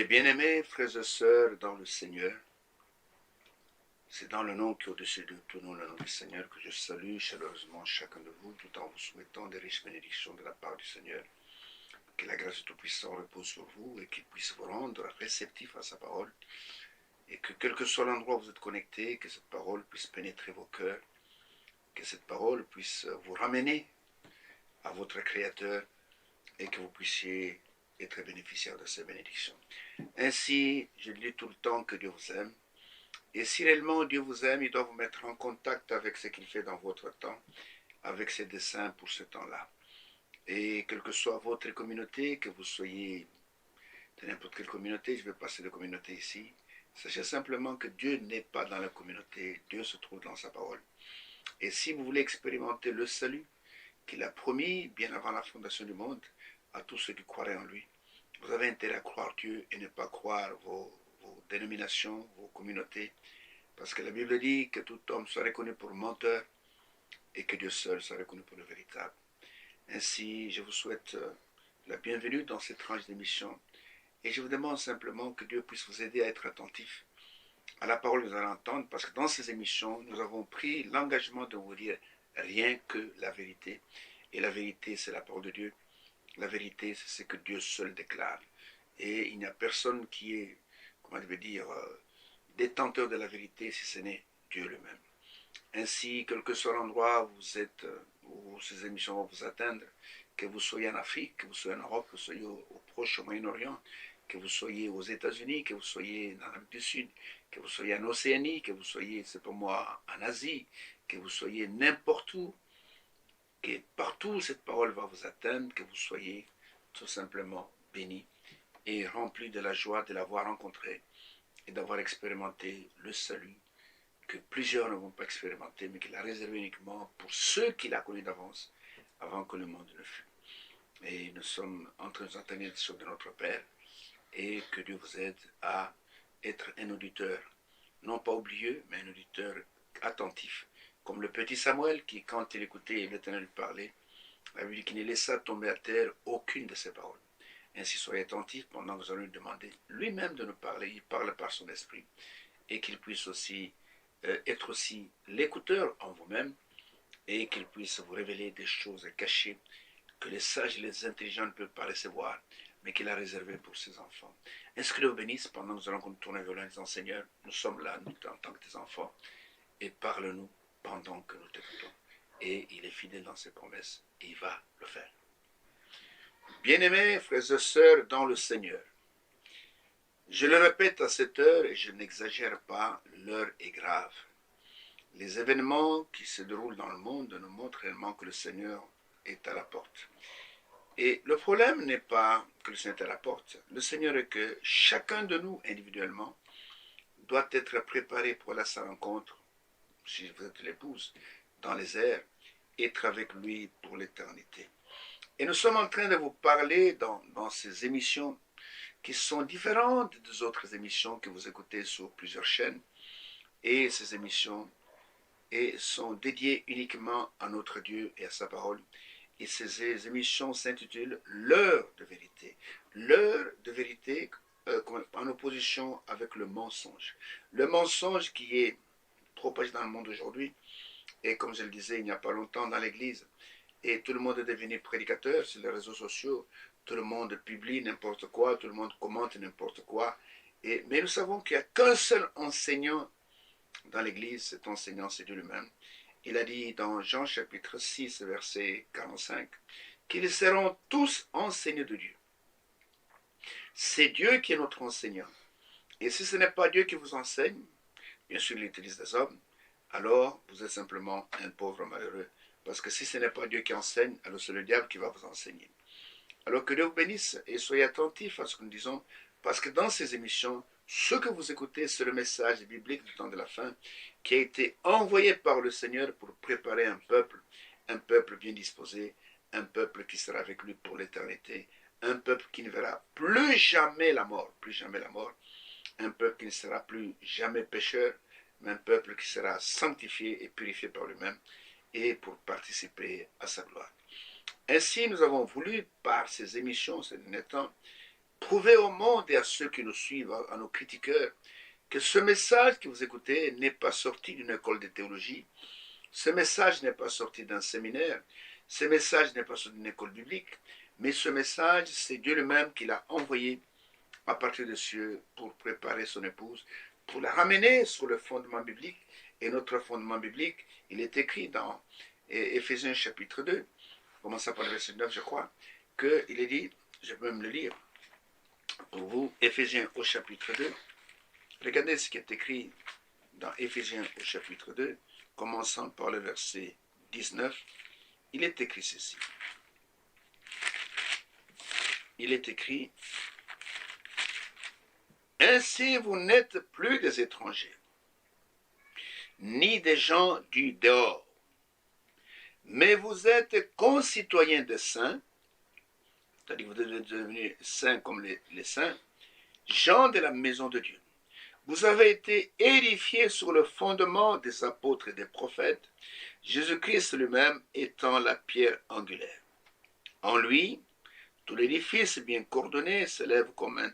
Mes bien-aimés frères et sœurs dans le Seigneur, c'est dans le nom qui est au-dessus de tout nom, le nom du Seigneur, que je salue chaleureusement chacun de vous, tout en vous souhaitant des riches bénédictions de la part du Seigneur. Que la grâce du Tout-Puissant repose sur vous et qu'il puisse vous rendre réceptif à sa parole. Et que quel que soit l'endroit où vous êtes connecté, que cette parole puisse pénétrer vos cœurs, que cette parole puisse vous ramener à votre Créateur et que vous puissiez être bénéficiaire de ces bénédictions. Ainsi, je dis tout le temps que Dieu vous aime. Et si réellement Dieu vous aime, il doit vous mettre en contact avec ce qu'il fait dans votre temps, avec ses desseins pour ce temps-là. Et quelle que soit votre communauté, que vous soyez de n'importe quelle communauté, je vais passer de communauté ici, sachez simplement que Dieu n'est pas dans la communauté, Dieu se trouve dans sa parole. Et si vous voulez expérimenter le salut qu'il a promis bien avant la fondation du monde à tous ceux qui croiraient en lui, vous avez intérêt à croire Dieu et ne pas croire vos dénominations, vos communautés, parce que la Bible dit que tout homme soit reconnu pour menteur et que Dieu seul soit reconnu pour le véritable. Ainsi, je vous souhaite la bienvenue dans cette tranche d'émission et je vous demande simplement que Dieu puisse vous aider à être attentif à la parole que vous allez entendre, parce que dans ces émissions, nous avons pris l'engagement de vous dire rien que la vérité. Et la vérité, c'est la parole de Dieu. La vérité, c'est ce que Dieu seul déclare. Et il n'y a personne qui est, comment je vais dire, détenteur de la vérité si ce n'est Dieu lui-même. Ainsi, quel que soit l'endroit où vous êtes, où ces émissions vont vous atteindre, que vous soyez en Afrique, que vous soyez en Europe, que vous soyez au Proche, au Moyen-Orient, que vous soyez aux États-Unis, que vous soyez en Amérique du Sud, que vous soyez en Océanie, que vous soyez, c'est pour moi, en Asie, que vous soyez n'importe où, que partout où cette parole va vous atteindre, que vous soyez tout simplement bénis et remplis de la joie de l'avoir rencontré et d'avoir expérimenté le salut que plusieurs ne vont pas expérimenter, mais qu'il a réservé uniquement pour ceux qu'il a connus d'avance, avant que le monde ne fût. Et nous sommes en train de nous entraîner sur de notre Père, et que Dieu vous aide à être un auditeur, non pas oublieux, mais un auditeur attentif, comme le petit Samuel qui, quand il écoutait l'Éternel parler, a vu qu'il ne laissa tomber à terre aucune de ses paroles. Ainsi, soyez attentifs pendant que nous allons lui demander lui-même de nous parler. Il parle par son esprit, et qu'il puisse aussi être aussi l'écouteur en vous-même, et qu'il puisse vous révéler des choses cachées que les sages et les intelligents ne peuvent pas recevoir, mais qu'il a réservé pour ses enfants. Est-ce que Dieu vous bénisse pendant que nous allons tourner vers l'un Seigneur, nous sommes là, nous, en tant que tes enfants, et parle-nous pendant que nous t'écoutons. Et il est fidèle dans ses promesses, et il va le faire. Bien-aimés frères et sœurs dans le Seigneur, je le répète à cette heure et je n'exagère pas, l'heure est grave. Les événements qui se déroulent dans le monde nous montrent réellement que le Seigneur est à la porte. Et le problème n'est pas que le Seigneur est à la porte. Le Seigneur est que chacun de nous, individuellement, doit être préparé pour aller à sa rencontre, si vous êtes l'épouse, dans les airs, être avec lui pour l'éternité. Et nous sommes en train de vous parler dans ces émissions qui sont différentes des autres émissions que vous écoutez sur plusieurs chaînes. Et ces émissions sont dédiées uniquement à notre Dieu et à sa parole. Et ces émissions s'intitulent L'heure de vérité. L'heure de vérité en opposition avec le mensonge. Le mensonge qui est propagé dans le monde aujourd'hui, et comme je le disais il n'y a pas longtemps dans l'église, et tout le monde est devenu prédicateur sur les réseaux sociaux, tout le monde publie n'importe quoi, tout le monde commente n'importe quoi. Mais nous savons qu'il n'y a qu'un seul enseignant dans l'église, cet enseignant c'est Dieu lui-même. Il a dit dans Jean chapitre 6, verset 45, qu'ils seront tous enseignés de Dieu. C'est Dieu qui est notre enseignant. Et si ce n'est pas Dieu qui vous enseigne, bien sûr il utilise des hommes, alors vous êtes simplement un pauvre malheureux. Parce que si ce n'est pas Dieu qui enseigne, alors c'est le diable qui va vous enseigner. Alors que Dieu vous bénisse et soyez attentifs à ce que nous disons, parce que dans ces émissions, ce que vous écoutez, c'est le message biblique du temps de la fin qui a été envoyé par le Seigneur pour préparer un peuple bien disposé, un peuple qui sera avec lui pour l'éternité, un peuple qui ne verra plus jamais la mort, un peuple qui ne sera plus jamais pécheur, mais un peuple qui sera sanctifié et purifié par lui-même et pour participer à sa gloire. Ainsi, nous avons voulu, par ces émissions ces derniers temps, prouver au monde et à ceux qui nous suivent, à nos critiqueurs, que ce message que vous écoutez n'est pas sorti d'une école de théologie, ce message n'est pas sorti d'un séminaire, ce message n'est pas sorti d'une école biblique, mais ce message, c'est Dieu lui-même qui l'a envoyé à partir des cieux pour préparer son épouse, pour la ramener sur le fondement biblique. Et notre fondement biblique, il est écrit dans Éphésiens chapitre 2, commençant par le verset 9, je crois, qu'il est dit, je peux même le lire pour vous, Éphésiens au chapitre 2. Regardez ce qui est écrit dans Éphésiens au chapitre 2, commençant par le verset 19. Il est écrit ceci. Il est écrit, « Ainsi vous n'êtes plus des étrangers, ni des gens du dehors, mais vous êtes concitoyens des saints, c'est-à-dire que vous êtes devenus saints comme les saints, gens de la maison de Dieu. Vous avez été édifiés sur le fondement des apôtres et des prophètes, Jésus-Christ lui-même étant la pierre angulaire. En lui, tout l'édifice bien coordonné s'élève comme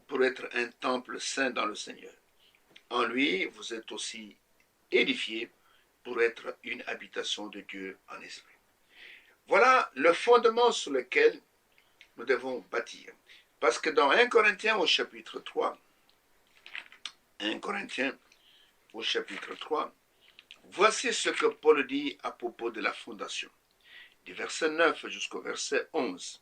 pour être un temple saint dans le Seigneur. En lui, vous êtes aussi édifiés pour être une habitation de Dieu en esprit. » Voilà le fondement sur lequel nous devons bâtir. Parce que dans 1 Corinthiens au chapitre 3, 1 Corinthiens au chapitre 3, voici ce que Paul dit à propos de la fondation. Du verset 9 jusqu'au verset 11.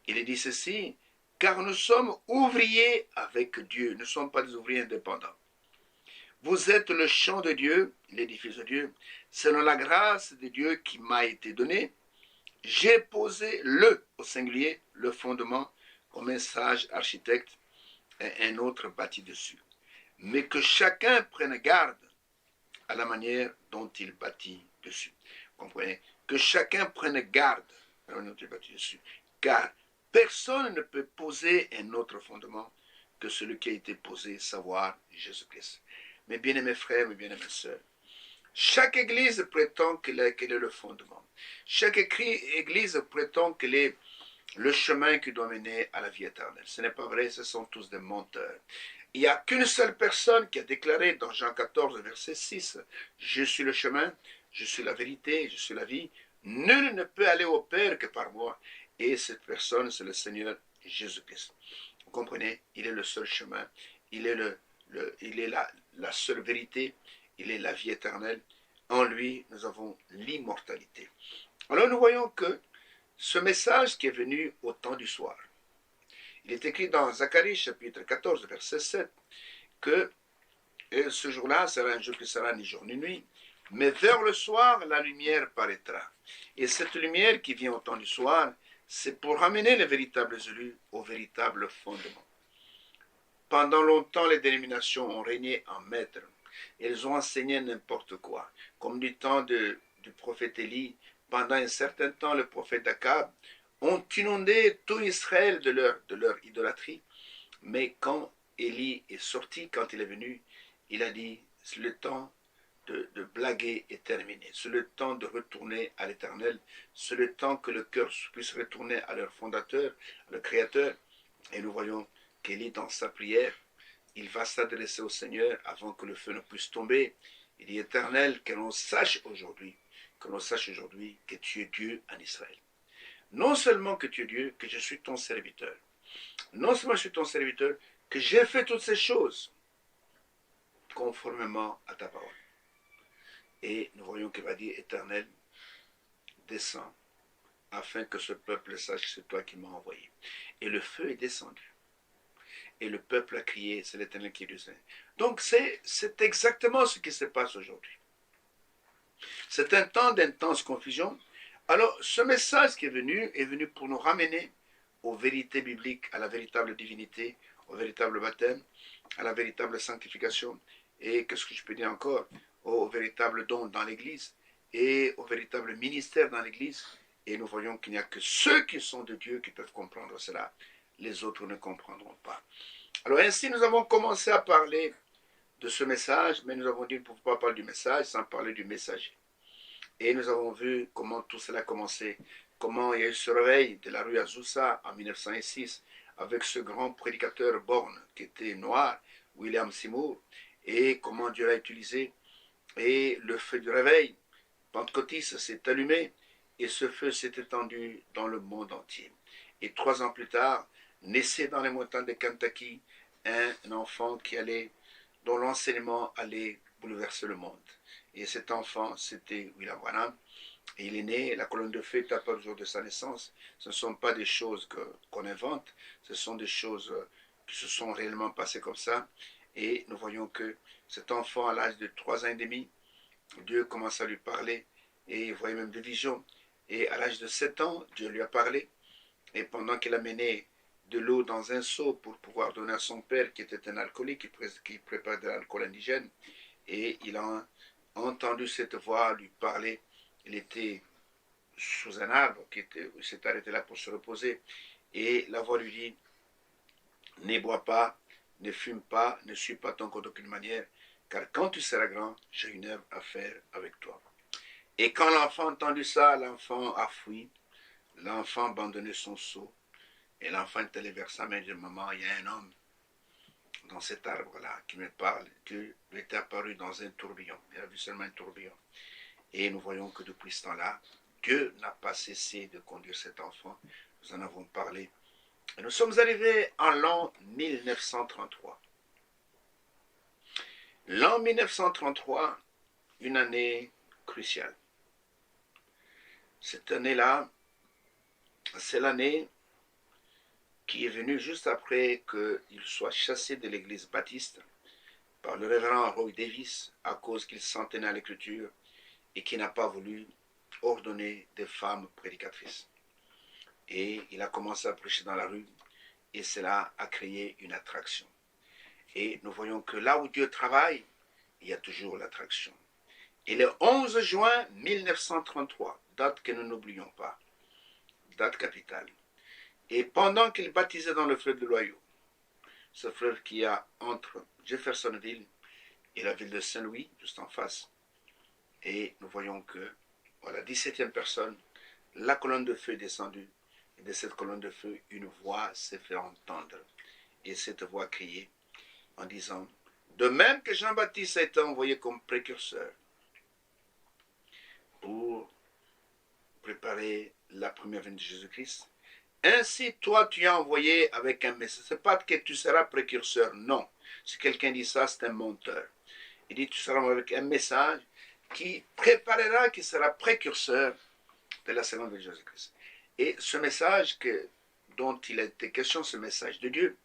Il dit ceci, « Car nous sommes ouvriers avec Dieu, nous ne sommes pas des ouvriers indépendants. Vous êtes le champ de Dieu, l'édifice de Dieu, selon la grâce de Dieu qui m'a été donnée. J'ai posé au singulier, le fondement, comme un sage architecte et un autre bâti dessus. Mais que chacun prenne garde à la manière dont il bâtit dessus. » Comprenez? Que chacun prenne garde à la manière dont il bâtit dessus. Car personne ne peut poser un autre fondement que celui qui a été posé, savoir Jésus-Christ. Mes bien-aimés frères, mes bien-aimées sœurs, chaque église prétend qu'elle est le fondement. Chaque église prétend qu'elle est le chemin qui doit mener à la vie éternelle. Ce n'est pas vrai, ce sont tous des menteurs. Il n'y a qu'une seule personne qui a déclaré dans Jean 14, verset 6, « Je suis le chemin, je suis la vérité, je suis la vie. Nul ne peut aller au Père que par moi. » Et cette personne, c'est le Seigneur Jésus-Christ. Vous comprenez? Il est le seul chemin. Il est, il est la seule vérité. Il est la vie éternelle. En lui, nous avons l'immortalité. Alors nous voyons que ce message qui est venu au temps du soir, il est écrit dans Zacharie chapitre 14, verset 7, que ce jour-là sera un jour qui sera ni jour ni nuit, mais vers le soir, la lumière paraîtra. Et cette lumière qui vient au temps du soir, c'est pour ramener les véritables élus au véritable fondement. Pendant longtemps, les dénominations ont régné en maître. Elles ont enseigné n'importe quoi. Comme du temps du prophète Élie, pendant un certain temps, le prophète Akab ont inondé tout Israël de leur idolâtrie. Mais quand Élie est sorti, quand il est venu, il a dit, c'est le temps de blaguer est terminé. C'est le temps de retourner à l'Éternel. C'est le temps que le cœur puisse retourner à leur fondateur, à leur créateur. Et nous voyons qu'Élie, dans sa prière, il va s'adresser au Seigneur avant que le feu ne puisse tomber. Il dit, Éternel, que l'on sache aujourd'hui que tu es Dieu en Israël. Non seulement que tu es Dieu, que je suis ton serviteur. Non seulement je suis ton serviteur, que j'ai fait toutes ces choses conformément à ta parole. Et nous voyons qu'il va dire, Éternel, descends, afin que ce peuple sache que c'est toi qui m'as envoyé. Et le feu est descendu. Et le peuple a crié, c'est l'Éternel qui est Dieu. Donc c'est exactement ce qui se passe aujourd'hui. C'est un temps d'intense confusion. Alors ce message qui est venu pour nous ramener aux vérités bibliques, à la véritable divinité, au véritable baptême, à la véritable sanctification, et qu'est-ce que je peux dire encore, au véritable don dans l'Église, et au véritable ministère dans l'Église. Et nous voyons qu'il n'y a que ceux qui sont de Dieu qui peuvent comprendre cela. Les autres ne comprendront pas. Alors ainsi, nous avons commencé à parler de ce message, mais nous avons dit qu'on ne pouvait pas parler du message sans parler du messager. Et nous avons vu comment tout cela a commencé, comment il y a eu ce réveil de la rue Azusa en 1906, avec ce grand prédicateur borgne qui était noir, William Seymour, et comment Dieu l'a utilisé, et le feu du réveil pentecôtiste s'est allumé, et ce feu s'est étendu dans le monde entier. Et 3 ans plus tard, naissait dans les montagnes de Kentucky un enfant dont l'enseignement allait bouleverser le monde. Et cet enfant, c'était William Branham. Et il est né, la colonne de feu est apparue le jour de sa naissance. Ce ne sont pas des choses qu'on invente, ce sont des choses qui se sont réellement passées comme ça. Et nous voyons que cet enfant, à l'âge de 3 ans et demi, Dieu commence à lui parler et il voyait même des visions. Et à l'âge de 7 ans, Dieu lui a parlé. Et pendant qu'il amenait de l'eau dans un seau pour pouvoir donner à son père, qui était un alcoolique, qui préparait de l'alcool indigène, et il a entendu cette voix lui parler. Il était sous un arbre, il s'est arrêté là pour se reposer, et la voix lui dit, ne bois pas, ne fume pas, ne suis pas ton corps d'aucune manière, car quand tu seras grand, j'ai une œuvre à faire avec toi. Et quand l'enfant a entendu ça, l'enfant a fui, l'enfant a abandonné son seau, et l'enfant est allé vers sa mère et dit, maman, il y a un homme dans cet arbre-là qui me parle. Dieu lui est apparu dans un tourbillon. Il a vu seulement un tourbillon. Et nous voyons que depuis ce temps-là, Dieu n'a pas cessé de conduire cet enfant. Nous en avons parlé. Et nous sommes arrivés en l'an 1933. L'an 1933, une année cruciale. Cette année-là, c'est l'année qui est venue juste après qu'il soit chassé de l'église baptiste par le révérend Roy Davis à cause qu'il s'en tenait à l'écriture et qui n'a pas voulu ordonner des femmes prédicatrices. Et il a commencé à prêcher dans la rue et cela a créé une attraction. Et nous voyons que là où Dieu travaille, il y a toujours l'attraction. Et le 11 juin 1933, date que nous n'oublions pas, date capitale, et pendant qu'il baptisait dans le fleuve de l'Ohio, ce fleuve qui a entre Jeffersonville et la ville de Saint-Louis, juste en face, et nous voyons que, voilà, 17e personne, la colonne de feu est descendue, et de cette colonne de feu, une voix s'est fait entendre, et cette voix criait en disant, de même que Jean-Baptiste a été envoyé comme précurseur pour préparer la première venue de Jésus-Christ, ainsi toi tu es envoyé avec un message. Ce n'est pas que tu seras précurseur, non. Si quelqu'un dit ça, c'est un menteur. Il dit tu seras avec un message qui préparera, qui sera précurseur de la seconde venue de Jésus-Christ. Et ce message dont il a été question, ce message de Dieu,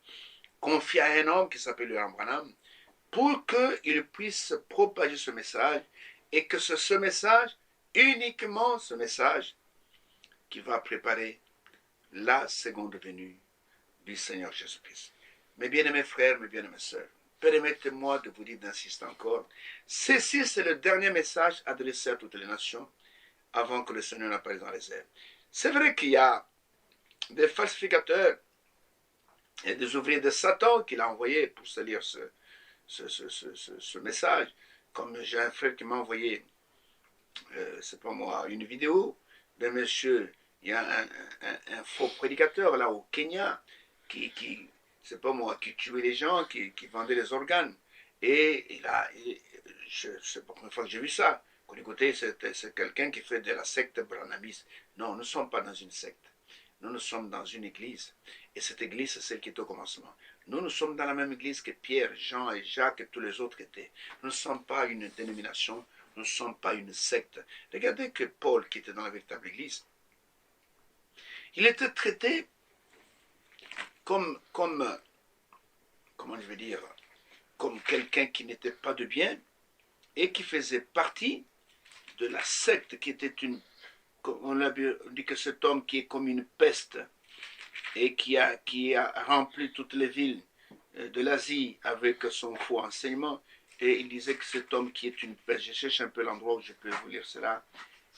confié à un homme qui s'appelle William Branham, pour qu'il puisse propager ce message et que ce message, uniquement ce message, qui va préparer la seconde venue du Seigneur Jésus-Christ. Mes bien-aimés frères, mes bien-aimées sœurs, permettez-moi de vous dire d'insister encore, ceci c'est le dernier message adressé à toutes les nations avant que le Seigneur n'apparaisse dans les airs. C'est vrai qu'il y a des falsificateurs et des ouvriers de Satan qu'il a envoyés pour se lire ce message. Comme j'ai un frère qui m'a envoyé, c'est pas moi, une vidéo d'un monsieur, il y a un faux prédicateur là au Kenya qui c'est pas moi, qui tuait les gens, qui vendait les organes. Et c'est la première fois que j'ai vu ça. Écoutez, c'est quelqu'un qui fait de la secte branhamiste. Non, nous ne sommes pas dans une secte. Nous sommes dans une église. Et cette église, c'est celle qui est au commencement. Nous sommes dans la même église que Pierre, Jean et Jacques et tous les autres étaient. Nous ne sommes pas une dénomination, nous ne sommes pas une secte. Regardez que Paul, qui était dans la véritable église, il était traité comme comment je vais dire, comme quelqu'un qui n'était pas de bien et qui faisait partie de la secte qui était on dit que cet homme qui est comme une peste et qui a rempli toutes les villes de l'Asie avec son faux enseignement. Et il disait que cet homme qui est une peste, je cherche un peu l'endroit où je peux vous lire cela,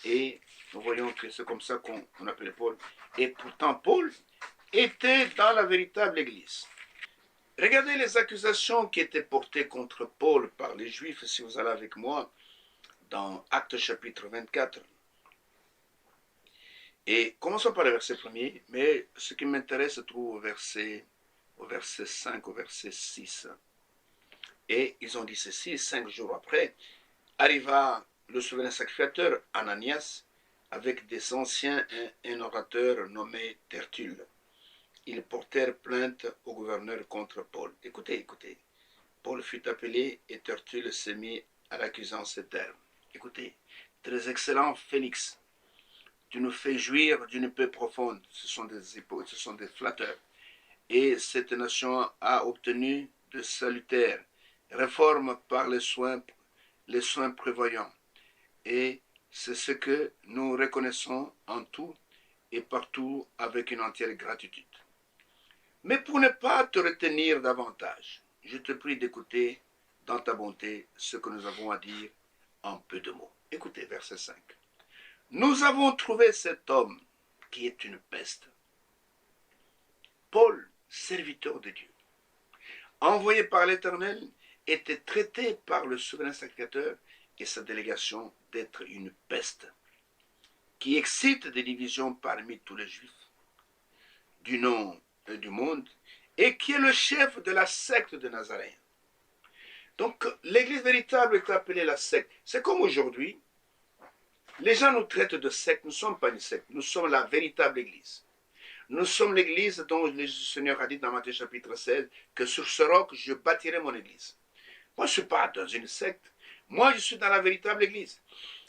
et nous voyons que c'est comme ça qu'on appelait Paul. Et pourtant, Paul était dans la véritable église. Regardez les accusations qui étaient portées contre Paul par les Juifs, si vous allez avec moi, dans Actes chapitre 24. Et commençons par le verset premier, mais ce qui m'intéresse se trouve au verset 5, au verset 6. Et ils ont dit ceci, 5 jours après, arriva le souverain sacrificateur Ananias avec des anciens et un orateur nommé Tertulle. Ils portèrent plainte au gouverneur contre Paul. Écoutez, écoutez. Paul fut appelé et Tertulle s'est mis à l'accuser en ces termes. Écoutez, très excellent Félix, tu nous fais jouir d'une paix profonde. Ce sont des flatteurs. Et cette nation a obtenu de salutaires réformes par les soins prévoyants. Et c'est ce que nous reconnaissons en tout et partout avec une entière gratitude. Mais pour ne pas te retenir davantage, je te prie d'écouter dans ta bonté ce que nous avons à dire en peu de mots. Écoutez, verset 5. Nous avons trouvé cet homme qui est une peste. Paul, serviteur de Dieu, envoyé par l'Éternel, était traité par le souverain sacrificateur et sa délégation d'être une peste qui excite des divisions parmi tous les Juifs du nom et du monde et qui est le chef de la secte de Nazaréen. Donc l'église véritable est appelée la secte. C'est comme aujourd'hui, les gens nous traitent de secte. Nous ne sommes pas une secte, nous sommes la véritable église. Nous sommes l'église dont le Seigneur a dit dans Matthieu chapitre 16 que sur ce roc je bâtirai mon église. Moi je ne suis pas dans une secte, moi je suis dans la véritable église.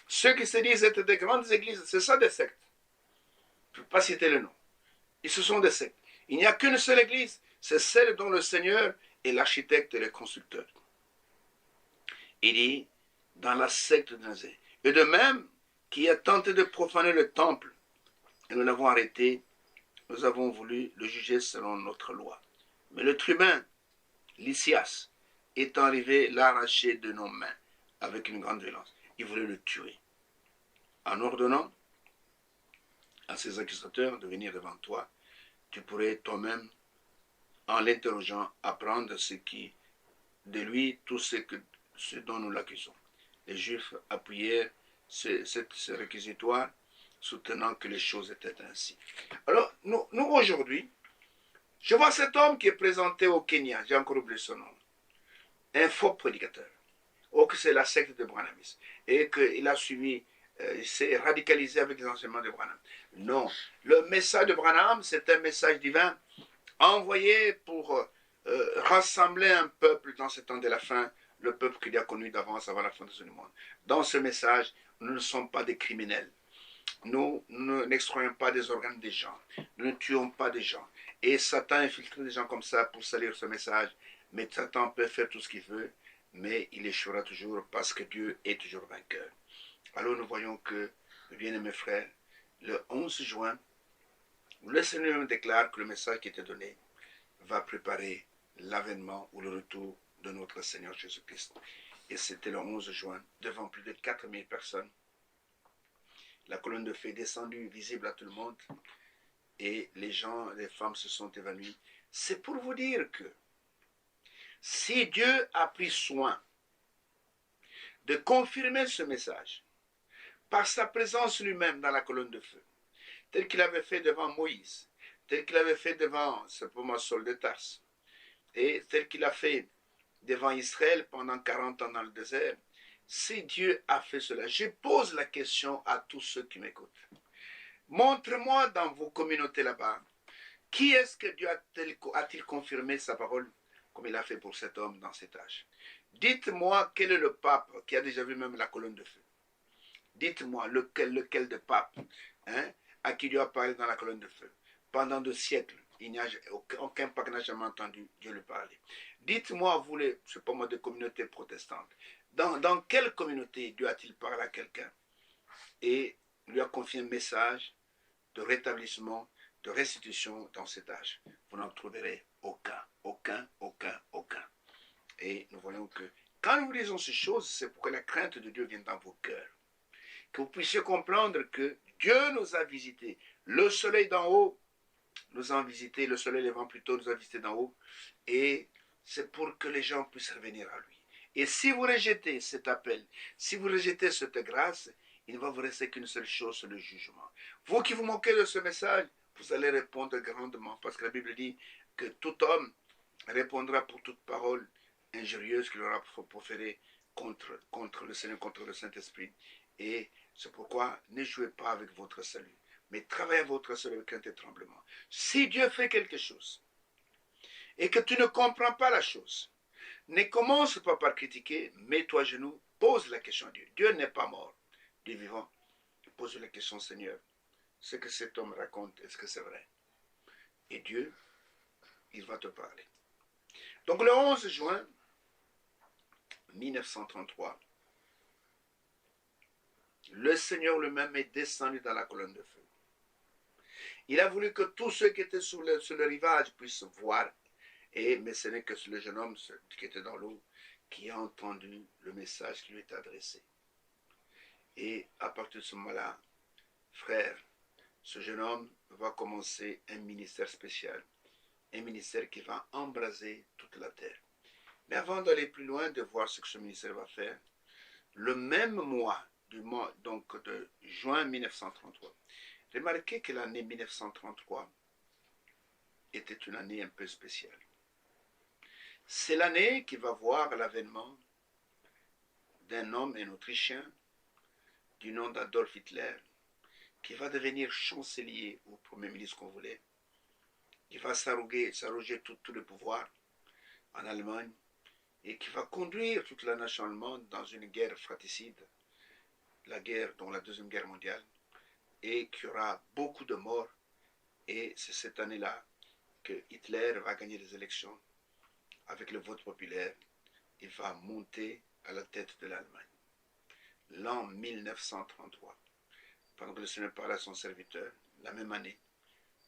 Ceux qui se disent être des grandes églises, c'est ça des sectes. Je ne peux pas citer le nom. Ils se sont des sectes. Il n'y a qu'une seule église, c'est celle dont le Seigneur est l'architecte et le constructeur. Il dit, dans la secte de Nazaréen. Et de même, qui a tenté de profaner le temple, et nous l'avons arrêté, nous avons voulu le juger selon notre loi. Mais le tribun, Lysias, est arrivé l'arracher de nos mains avec une grande violence. Il voulait le tuer. En ordonnant à ses accusateurs de venir devant toi, tu pourrais toi-même, en l'interrogeant, apprendre de lui tout ce dont nous l'accusons. Les Juifs appuyèrent ce réquisitoire, soutenant que les choses étaient ainsi. Alors, nous aujourd'hui, je vois cet homme qui est présenté au Kenya, j'ai encore oublié son nom, un faux prédicateur, ou que c'est la secte de Branhamisme, et qu'il a suivi, il s'est radicalisé avec les enseignements de Branham. Non, le message de Branham, c'est un message divin envoyé pour rassembler un peuple dans ce temps de la fin, le peuple qu'il a connu d'avance avant la fin de ce monde. Dans ce message, nous ne sommes pas des criminels. Nous n'extrayons pas des organes des gens. Nous ne tuons pas des gens. Et Satan infiltre des gens comme ça pour salir ce message. Mais Satan peut faire tout ce qu'il veut, mais il échouera toujours parce que Dieu est toujours vainqueur. Alors nous voyons que, bien-aimés frères, le 11 juin, le Seigneur me déclare que le message qui était donné va préparer l'avènement ou le retour de notre Seigneur Jésus-Christ. Et c'était le 11 juin, devant plus de 4000 personnes. La colonne de feu est descendue, visible à tout le monde, et les gens, les femmes se sont évanouies. C'est pour vous dire que si Dieu a pris soin de confirmer ce message par sa présence lui-même dans la colonne de feu, tel qu'il avait fait devant Moïse, tel qu'il avait fait devant Saul de Tarse, et tel qu'il a fait devant Israël pendant 40 ans dans le désert, si Dieu a fait cela, je pose la question à tous ceux qui m'écoutent. Montre-moi dans vos communautés là-bas, qui est-ce que Dieu a-t-il confirmé sa parole comme il a fait pour cet homme dans cet âge? Dites-moi quel est le pape qui a déjà vu même la colonne de feu. Dites-moi lequel de pape à qui Dieu a parlé dans la colonne de feu. Pendant 2 siècles, aucun pape n'a jamais entendu Dieu lui parler. Dites-moi, vous les, je sais pas moi, des communautés protestantes, dans quelle communauté Dieu a-t-il parlé à quelqu'un et lui a confié un message de rétablissement, de restitution dans cet âge? Vous n'en trouverez aucun. Et nous voyons que quand nous lisons ces choses, c'est pour que la crainte de Dieu vienne dans vos cœurs. Que vous puissiez comprendre que Dieu nous a visités. Le soleil d'en haut nous a visités, le soleil levant plutôt nous a visités d'en haut. Et c'est pour que les gens puissent revenir à lui. Et si vous rejetez cet appel, si vous rejetez cette grâce, il ne va vous rester qu'une seule chose, c'est le jugement. Vous qui vous moquez de ce message, vous allez répondre grandement, parce que la Bible dit que tout homme répondra pour toute parole injurieuse qu'il aura proférée contre le Seigneur, contre le Saint-Esprit. Et c'est pourquoi ne jouez pas avec votre salut, mais travaillez votre salut avec crainte et tremblement. Si Dieu fait quelque chose et que tu ne comprends pas la chose, ne commence pas par critiquer, mets-toi à genoux, pose la question à Dieu. Dieu n'est pas mort, Dieu est vivant. Pose la question, Seigneur, ce que cet homme raconte, est-ce que c'est vrai? Et Dieu, il va te parler. Donc le 11 juin 1933, le Seigneur lui-même est descendu dans la colonne de feu. Il a voulu que tous ceux qui étaient sur le rivage puissent voir, mais ce n'est que le jeune homme qui était dans l'eau qui a entendu le message qui lui est adressé. Et à partir de ce moment-là, frère, ce jeune homme va commencer un ministère spécial, un ministère qui va embraser toute la terre. Mais avant d'aller plus loin, de voir ce que ce ministère va faire, le même mois, donc de juin 1933, remarquez que l'année 1933 était une année un peu spéciale. C'est l'année qui va voir l'avènement d'un homme, un Autrichien, du nom d'Adolf Hitler, qui va devenir chancelier ou premier ministre qu'on voulait, qui va s'arroger tout le pouvoir en Allemagne et qui va conduire toute la nation allemande dans une guerre fratricide, la guerre, dont la Deuxième Guerre mondiale, et qui aura beaucoup de morts. Et c'est cette année-là que Hitler va gagner les élections avec le vote populaire. Il va monter à la tête de l'Allemagne. L'an 1933, pendant que le Seigneur parlait à son serviteur, la même année,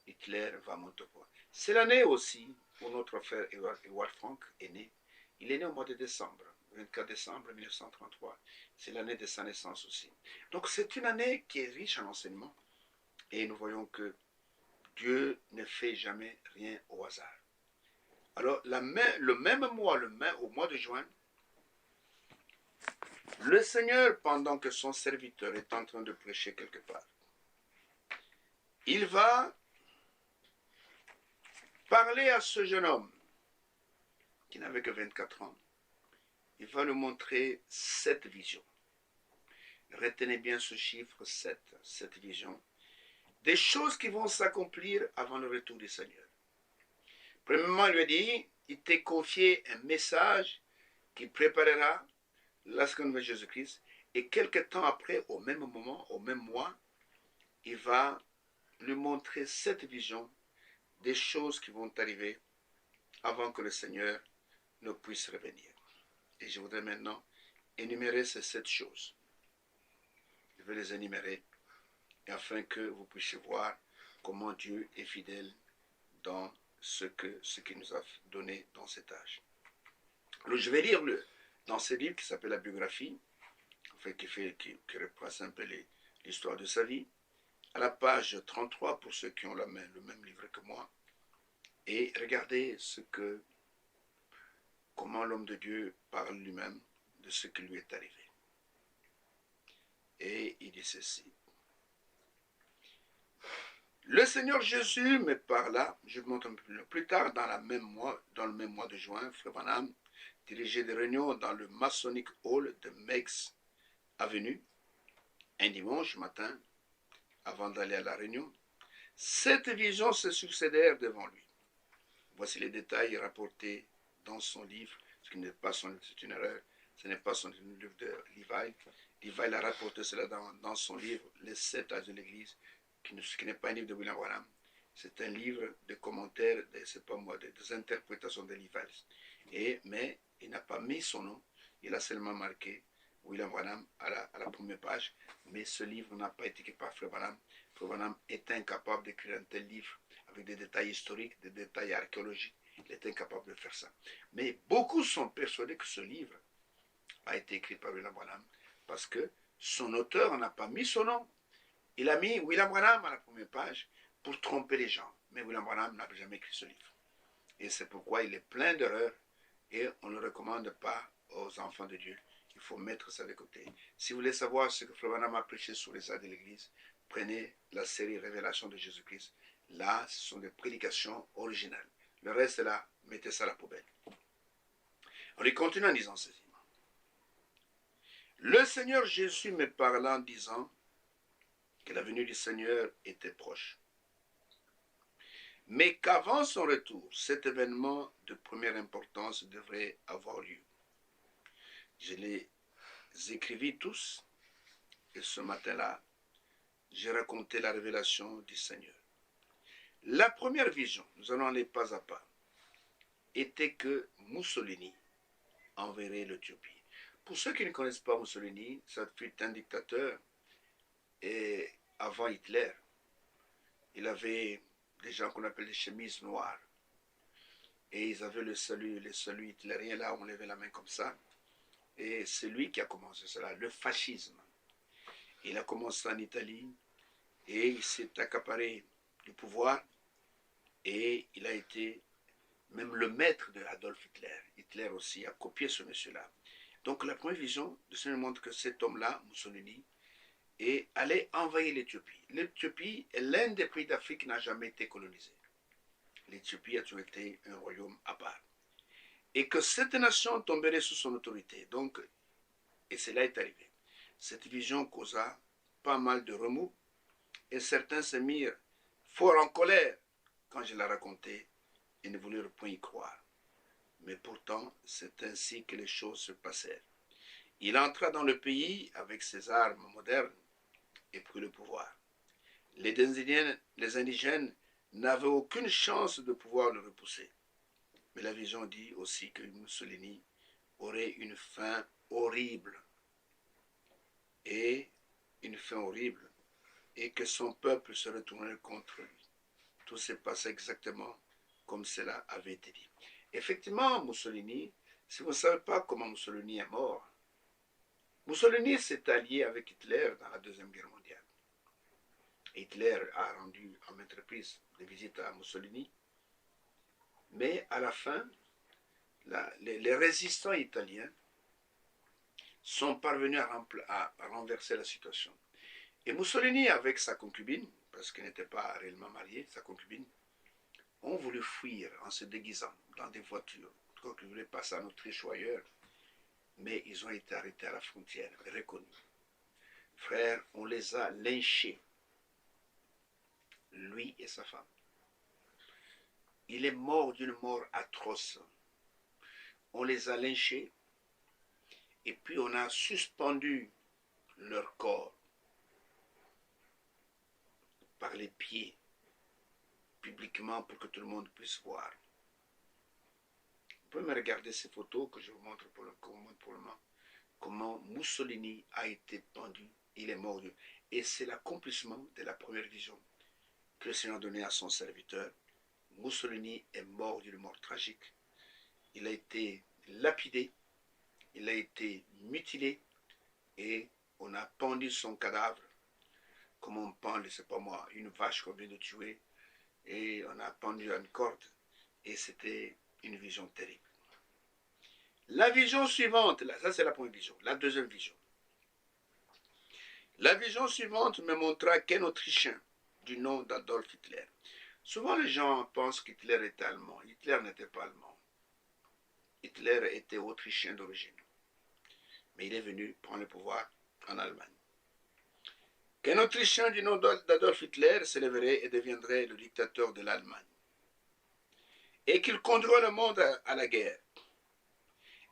Hitler va monter au pouvoir. C'est l'année aussi où notre frère Edouard Frank est né. Il est né au mois de décembre, 24 décembre 1933. C'est l'année de sa naissance aussi. Donc c'est une année qui est riche en enseignements. Et nous voyons que Dieu ne fait jamais rien au hasard. Alors le même mois, au mois de juin, le Seigneur, pendant que son serviteur est en train de prêcher quelque part, il va parler à ce jeune homme qui n'avait que 24 ans. Il va lui montrer 7 visions. Retenez bien ce chiffre 7, cette vision. Des choses qui vont s'accomplir avant le retour du Seigneur. Premièrement, il lui a dit, il t'est confié un message qui préparera la seconde venue de Jésus-Christ. Et quelque temps après, au même moment, au même mois, il va lui montrer 7 visions des choses qui vont arriver avant que le Seigneur ne puisse revenir. Et je voudrais maintenant énumérer ces 7 choses. Je vais les énumérer afin que vous puissiez voir comment Dieu est fidèle dans ce qu'il nous a donné dans cet âge. Alors je vais lire dans ce livre qui s'appelle la biographie, enfin, qui reprend un peu l'histoire de sa vie, à la page 33 pour ceux qui ont le même livre que moi, et regardez comment l'homme de Dieu parle lui-même de ce qui lui est arrivé. Et il dit ceci. Le Seigneur Jésus me parla, je vous montre un peu plus tard, dans le même mois de juin, Frère Branham dirigeait des réunions dans le Masonic Hall de Meigs Avenue, un dimanche matin, avant d'aller à la réunion. 7 visions se succédèrent devant lui. Voici les détails rapportés dans son livre, ce qui n'est pas son livre, c'est une erreur, ce n'est pas son livre de Levi. Levi a rapporté cela dans son livre, Les 7 âges de l'Église, qui n'est pas un livre de William Branham. C'est un livre de commentaires, des interprétations de Levi. Mais il n'a pas mis son nom, il a seulement marqué William Branham à la première page, mais ce livre n'a pas été écrit par Frère Branham. Frère Branham est incapable d'écrire un tel livre avec des détails historiques, des détails archéologiques. Il est incapable de faire ça. Mais beaucoup sont persuadés que ce livre a été écrit par William Branham parce que son auteur n'a pas mis son nom. Il a mis William Branham à la première page pour tromper les gens. Mais William Branham n'a jamais écrit ce livre. Et c'est pourquoi il est plein d'erreurs et on ne le recommande pas aux enfants de Dieu Il faut mettre ça de côté. Si vous voulez savoir ce que Flamanam a prêché sur les actes de l'Église, prenez la série Révélation de Jésus-Christ. Là, ce sont des prédications originales. Le reste, là, mettez ça à la poubelle. On y continue en disant ceci. Le Seigneur Jésus me parla en disant que la venue du Seigneur était proche. Mais qu'avant son retour, cet événement de première importance devrait avoir lieu. Je les écrivis tous, et ce matin-là, j'ai raconté la révélation du Seigneur. La première vision, nous allons aller pas à pas, était que Mussolini enverrait l'Éthiopie. Pour ceux qui ne connaissent pas Mussolini, ça fut un dictateur, et avant Hitler, il avait des gens qu'on appelle les chemises noires. Et ils avaient le salut hitlérien, là, on levait la main comme ça. Et c'est lui qui a commencé cela, le fascisme. Il a commencé en Italie, et il s'est accaparé du pouvoir, et il a été même le maître de Adolf Hitler. Hitler aussi a copié ce monsieur-là. Donc la première vision de ce montre que cet homme-là, Mussolini, allait envahir l'Éthiopie. L'Éthiopie est l'un des pays d'Afrique qui n'a jamais été colonisé. L'Éthiopie a toujours été un royaume à part. Et que cette nation tomberait sous son autorité. Donc, et cela est arrivé. Cette vision causa pas mal de remous, et certains se mirent fort en colère quand je la racontais et ne voulurent point y croire. Mais pourtant, c'est ainsi que les choses se passèrent. Il entra dans le pays avec ses armes modernes et prit le pouvoir. Les indigènes n'avaient aucune chance de pouvoir le repousser. Mais la vision dit aussi que Mussolini aurait une fin horrible. Et que son peuple se retournerait contre lui. Tout s'est passé exactement comme cela avait été dit. Effectivement, Mussolini, si vous ne savez pas comment Mussolini est mort, Mussolini s'est allié avec Hitler dans la Deuxième Guerre mondiale. Hitler a rendu en maintes reprises des visites à Mussolini, mais à la fin, les résistants italiens sont parvenus à renverser la situation. Et Mussolini, avec sa concubine, parce qu'il n'était pas réellement marié, sa concubine, ont voulu fuir en se déguisant dans des voitures. Donc ils voulaient passer en Autriche ou ailleurs, mais ils ont été arrêtés à la frontière et reconnus. Frère, on les a lynchés, lui et sa femme. Il est mort d'une mort atroce. On les a lynchés, et puis on a suspendu leur corps par les pieds, publiquement, pour que tout le monde puisse voir. Vous pouvez me regarder ces photos que je vous montre pour le moment. Comment Mussolini a été pendu, il est mort. Et c'est l'accomplissement de la première vision que le Seigneur a donnée à son serviteur. Mussolini est mort d'une mort tragique. Il a été lapidé, il a été mutilé, et on a pendu son cadavre comme on pend, je ne sais pas moi, une vache qu'on vient de tuer, et on a pendu à une corde, et c'était une vision terrible. La vision suivante, ça c'est la première vision, la deuxième vision. La vision suivante me montra qu'un Autrichien du nom d'Adolf Hitler. Souvent les gens pensent qu'Hitler était allemand. Hitler n'était pas allemand. Hitler était autrichien d'origine. Mais il est venu prendre le pouvoir en Allemagne. Qu'un Autrichien du nom d'Adolf Hitler s'élèverait et deviendrait le dictateur de l'Allemagne. Et qu'il conduira le monde à la guerre.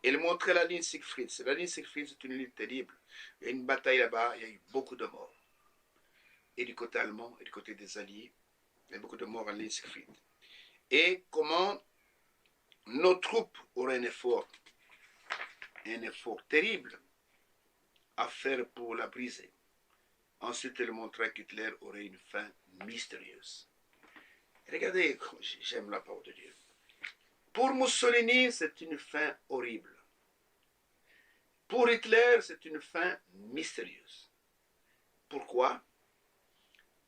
Il montrait la ligne Siegfried. La ligne Siegfried, c'est une ligne terrible. Il y a une bataille là-bas, il y a eu beaucoup de morts. Et du côté allemand, et du côté des Alliés, il y a beaucoup de morts en ligne Siegfried. Et comment nos troupes auraient un effort terrible à faire pour la briser. Ensuite, il montrait qu'Hitler aurait une fin mystérieuse. Regardez, j'aime la parole de Dieu. Pour Mussolini, c'est une fin horrible. Pour Hitler, c'est une fin mystérieuse. Pourquoi?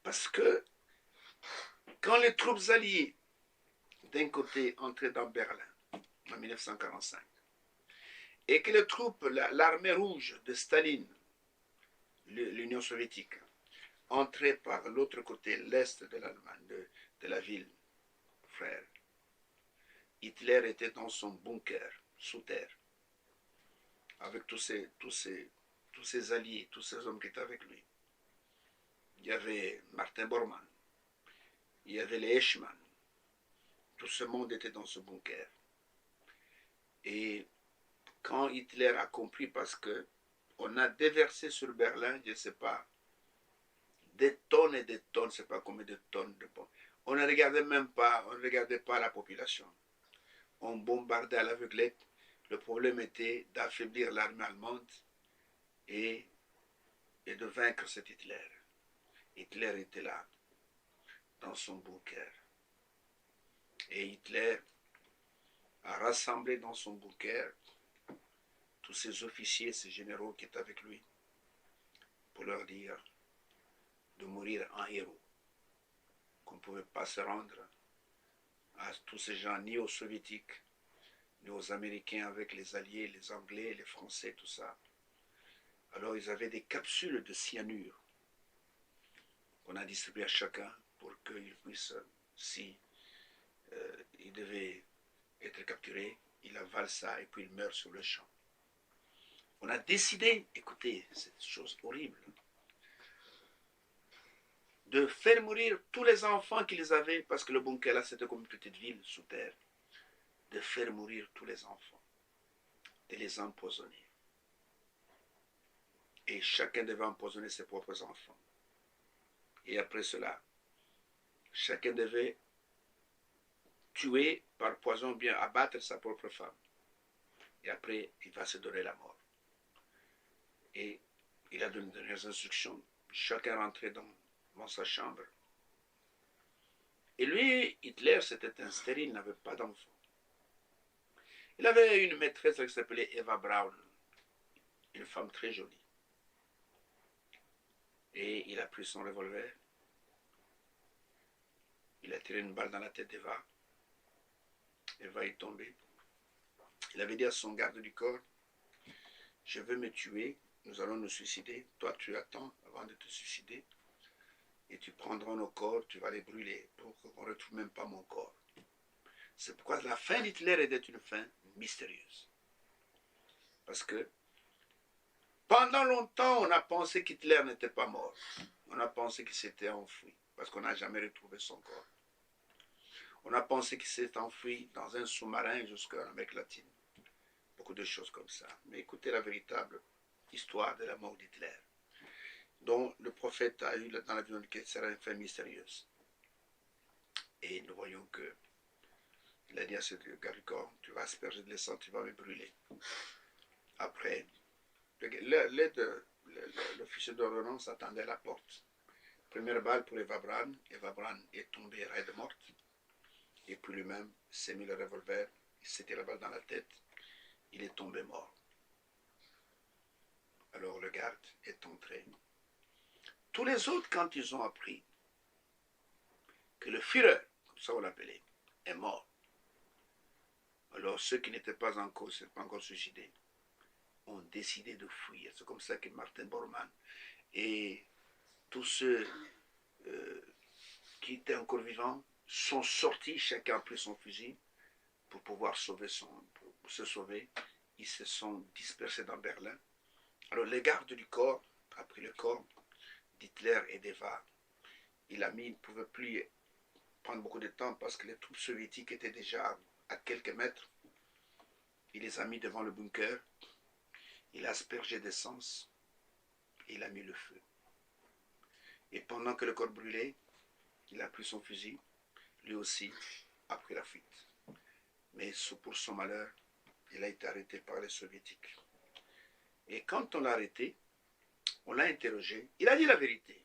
Parce que quand les troupes alliées, d'un côté, entraient dans Berlin, en 1945, et que les troupes, l'armée rouge de Staline, l'Union soviétique, entrait par l'autre côté, l'est de l'Allemagne, de la ville, frère, Hitler était dans son bunker, sous terre, avec tous ses alliés, tous ces hommes qui étaient avec lui. Il y avait Martin Bormann, il y avait les Eichmann, tout ce monde était dans ce bunker. Et quand Hitler a compris, parce que on a déversé sur Berlin, je ne sais pas, des tonnes et des tonnes, je ne sais pas combien de tonnes de bombes. On ne regardait même pas, on ne regardait pas la population. On bombardait à l'aveuglette. Le problème était d'affaiblir l'armée allemande et, et de vaincre cet Hitler. Hitler était là, dans son bunker. Et Hitler a rassemblé dans son bunker tous ces officiers, ces généraux qui étaient avec lui, pour leur dire de mourir en héros, qu'on ne pouvait pas se rendre à tous ces gens, ni aux soviétiques, ni aux Américains avec les Alliés, les Anglais, les Français, tout ça. Alors ils avaient des capsules de cyanure qu'on a distribuées à chacun pour qu'il puisse, si il devait être capturé, il avale ça et puis il meurt sur le champ. On a décidé, écoutez, cette chose horrible, de faire mourir tous les enfants qu'ils avaient, parce que le bunker là c'était comme une petite ville sous terre, de faire mourir tous les enfants, de les empoisonner. Et chacun devait empoisonner ses propres enfants. Et après cela, chacun devait tuer par poison, bien abattre sa propre femme. Et après, il va se donner la mort. Et il a donné des instructions. Chacun rentrait dans sa chambre. Et lui, Hitler, c'était un stérile, il n'avait pas d'enfant. Il avait une maîtresse qui s'appelait Eva Braun, une femme très jolie. Et il a pris son revolver. Il a tiré une balle dans la tête d'Eva. Eva est tombée. Il avait dit à son garde du corps, je veux me tuer, nous allons nous suicider. Toi, tu attends avant de te suicider. Et tu prendras nos corps, tu vas les brûler pour qu'on ne retrouve même pas mon corps. C'est pourquoi la fin d'Hitler était une fin mystérieuse. Parce que pendant longtemps, on a pensé qu'Hitler n'était pas mort. On a pensé qu'il s'était enfoui, parce qu'on n'a jamais retrouvé son corps. On a pensé qu'il s'est enfoui dans un sous-marin jusqu'en Amérique latine. Beaucoup de choses comme ça. Mais écoutez la véritable histoire de la mort d'Hitler, dont le prophète a eu dans la vision de qu'il sera une fin mystérieuse. Et nous voyons que il a dit à ce gars du corps, tu vas asperger de l'essence, tu vas me brûler. Après, l'officier d'ordonnance attendait à la porte. Première balle pour Eva Braun. Eva Braun est tombée raide morte. Et puis lui-même s'est mis le revolver, il s'est tiré la balle dans la tête. Il est tombé mort. Alors le garde est entré. Tous les autres, quand ils ont appris que le Führer, comme ça on l'appelait, est mort, alors ceux qui n'étaient pas encore suicidés ont décidé de fuir. C'est comme ça que Martin Bormann et tous ceux qui étaient encore vivants sont sortis, chacun a pris son fusil pour pouvoir pour se sauver. Ils se sont dispersés dans Berlin. Alors les gardes du corps ont pris le corps d'Hitler et d'Eva. Il ne pouvait plus prendre beaucoup de temps parce que les troupes soviétiques étaient déjà à quelques mètres. Il les a mis devant le bunker. Il a aspergé d'essence et il a mis le feu. Et pendant que le corps brûlait, il a pris son fusil. Lui aussi a pris la fuite. Mais pour son malheur, il a été arrêté par les soviétiques. Et quand on l'a arrêté, on l'a interrogé. Il a dit la vérité.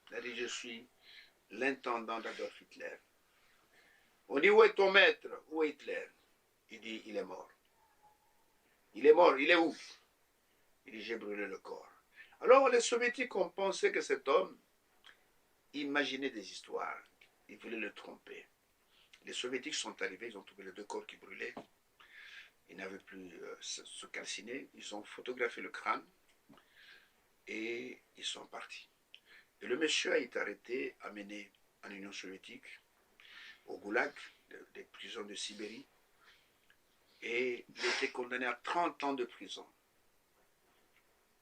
Il a dit, je suis l'intendant d'Adolf Hitler. On dit, où est ton maître? Où est Hitler? Il dit, il est mort. Il est mort, il est où? Il dit, j'ai brûlé le corps. Alors les soviétiques ont pensé que cet homme imaginait des histoires. Ils voulaient le tromper. Les soviétiques sont arrivés, ils ont trouvé les deux corps qui brûlaient. Ils n'avaient plus se calciner. Ils ont photographié le crâne et ils sont partis. Et le monsieur a été arrêté, amené en Union soviétique, au Goulag, des prisons de Sibérie, et il était condamné à 30 ans de prison.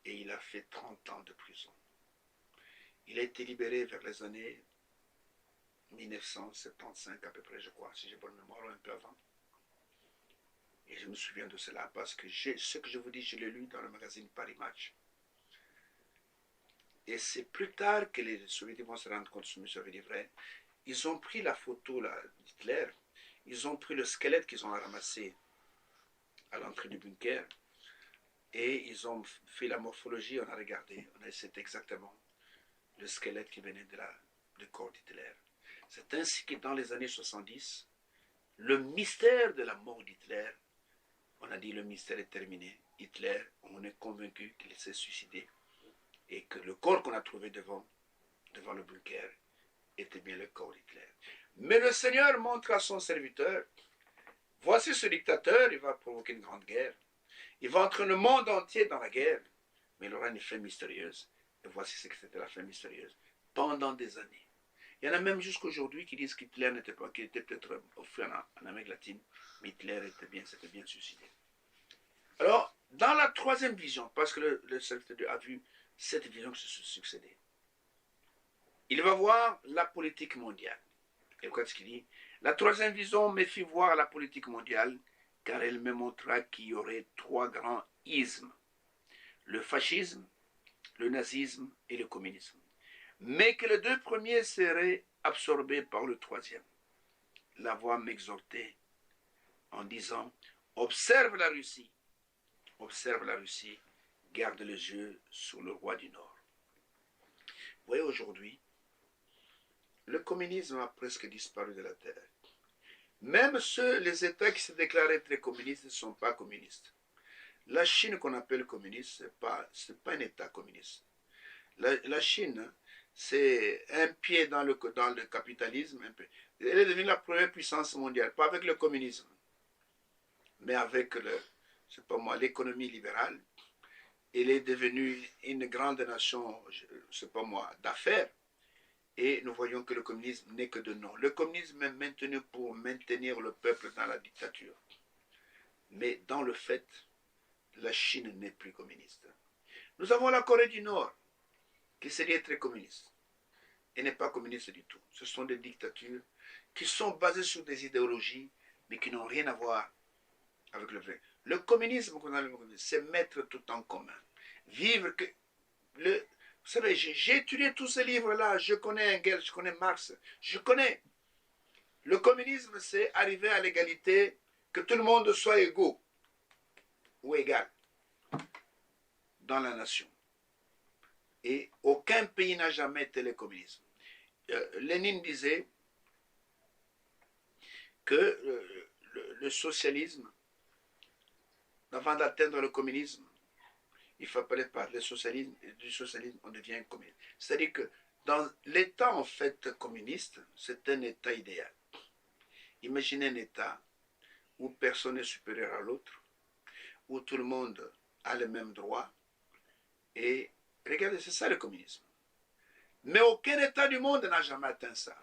Et il a fait 30 ans de prison. Il a été libéré vers les années 1975 à peu près, je crois, si j'ai bonne mémoire, un peu avant. Et je me souviens de cela parce que ce que je vous dis, je l'ai lu dans le magazine Paris Match. Et c'est plus tard que les soviétiques vont se rendre compte que ce monsieur avait dit vrai. Ils ont pris la photo d'Hitler, ils ont pris le squelette qu'ils ont ramassé à l'entrée du bunker, et ils ont fait la morphologie, on a regardé, c'est exactement le squelette qui venait du corps d'Hitler. C'est ainsi que dans les années 70, le mystère de la mort d'Hitler, on a dit le mystère est terminé. Hitler, on est convaincu qu'il s'est suicidé et que le corps qu'on a trouvé devant le bunker était bien le corps d'Hitler. Mais le Seigneur montre à son serviteur, voici ce dictateur, il va provoquer une grande guerre. Il va entraîner le monde entier dans la guerre, mais il aura une fin mystérieuse. Et voici ce que c'était la fin mystérieuse. Pendant des années. Il y en a même jusqu'aujourd'hui qui disent qu'Hitler n'était pas, qu'il était peut-être offert en Amérique latine, mais Hitler s'était bien suicidé. Alors, dans la troisième vision, parce que le serviteur a vu cette vision qui se succédait, il va voir la politique mondiale. Et quoi ce qu'il dit? La troisième vision me fit voir la politique mondiale, car elle me montra qu'il y aurait trois grands ismes. Le fascisme, le nazisme et le communisme. Mais que les deux premiers seraient absorbés par le troisième. La voix m'exhortait en disant, observe la Russie, garde les yeux sur le roi du Nord. Vous voyez, aujourd'hui, le communisme a presque disparu de la terre. Même les États qui se déclaraient très communistes ne sont pas communistes. La Chine qu'on appelle communiste, ce n'est pas un État communiste. La Chine, c'est un pied dans le capitalisme. Elle est devenue la première puissance mondiale, pas avec le communisme, mais avec l'économie libérale. Elle est devenue une grande nation, d'affaires. Et nous voyons que le communisme n'est que de nom. Le communisme est maintenu pour maintenir le peuple dans la dictature. Mais dans le fait, la Chine n'est plus communiste. Nous avons la Corée du Nord, qui serait très communiste. Et n'est pas communiste du tout. Ce sont des dictatures qui sont basées sur des idéologies, mais qui n'ont rien à voir avec le vrai. Le communisme, c'est mettre tout en commun. Vivre que... Vous savez, j'ai étudié tous ces livres-là. Je connais Engels, je connais Marx. Je connais. Le communisme, c'est arriver à l'égalité, que tout le monde soit égaux ou égal dans la nation. Et aucun pays n'a jamais été le communisme. Lénine disait que le socialisme, avant d'atteindre le communisme, il faut parler du socialisme, on devient communiste. C'est-à-dire que dans l'État, en fait, communiste, c'est un État idéal. Imaginez un État où personne n'est supérieur à l'autre, où tout le monde a les mêmes droits. Et regardez, c'est ça le communisme. Mais aucun État du monde n'a jamais atteint ça.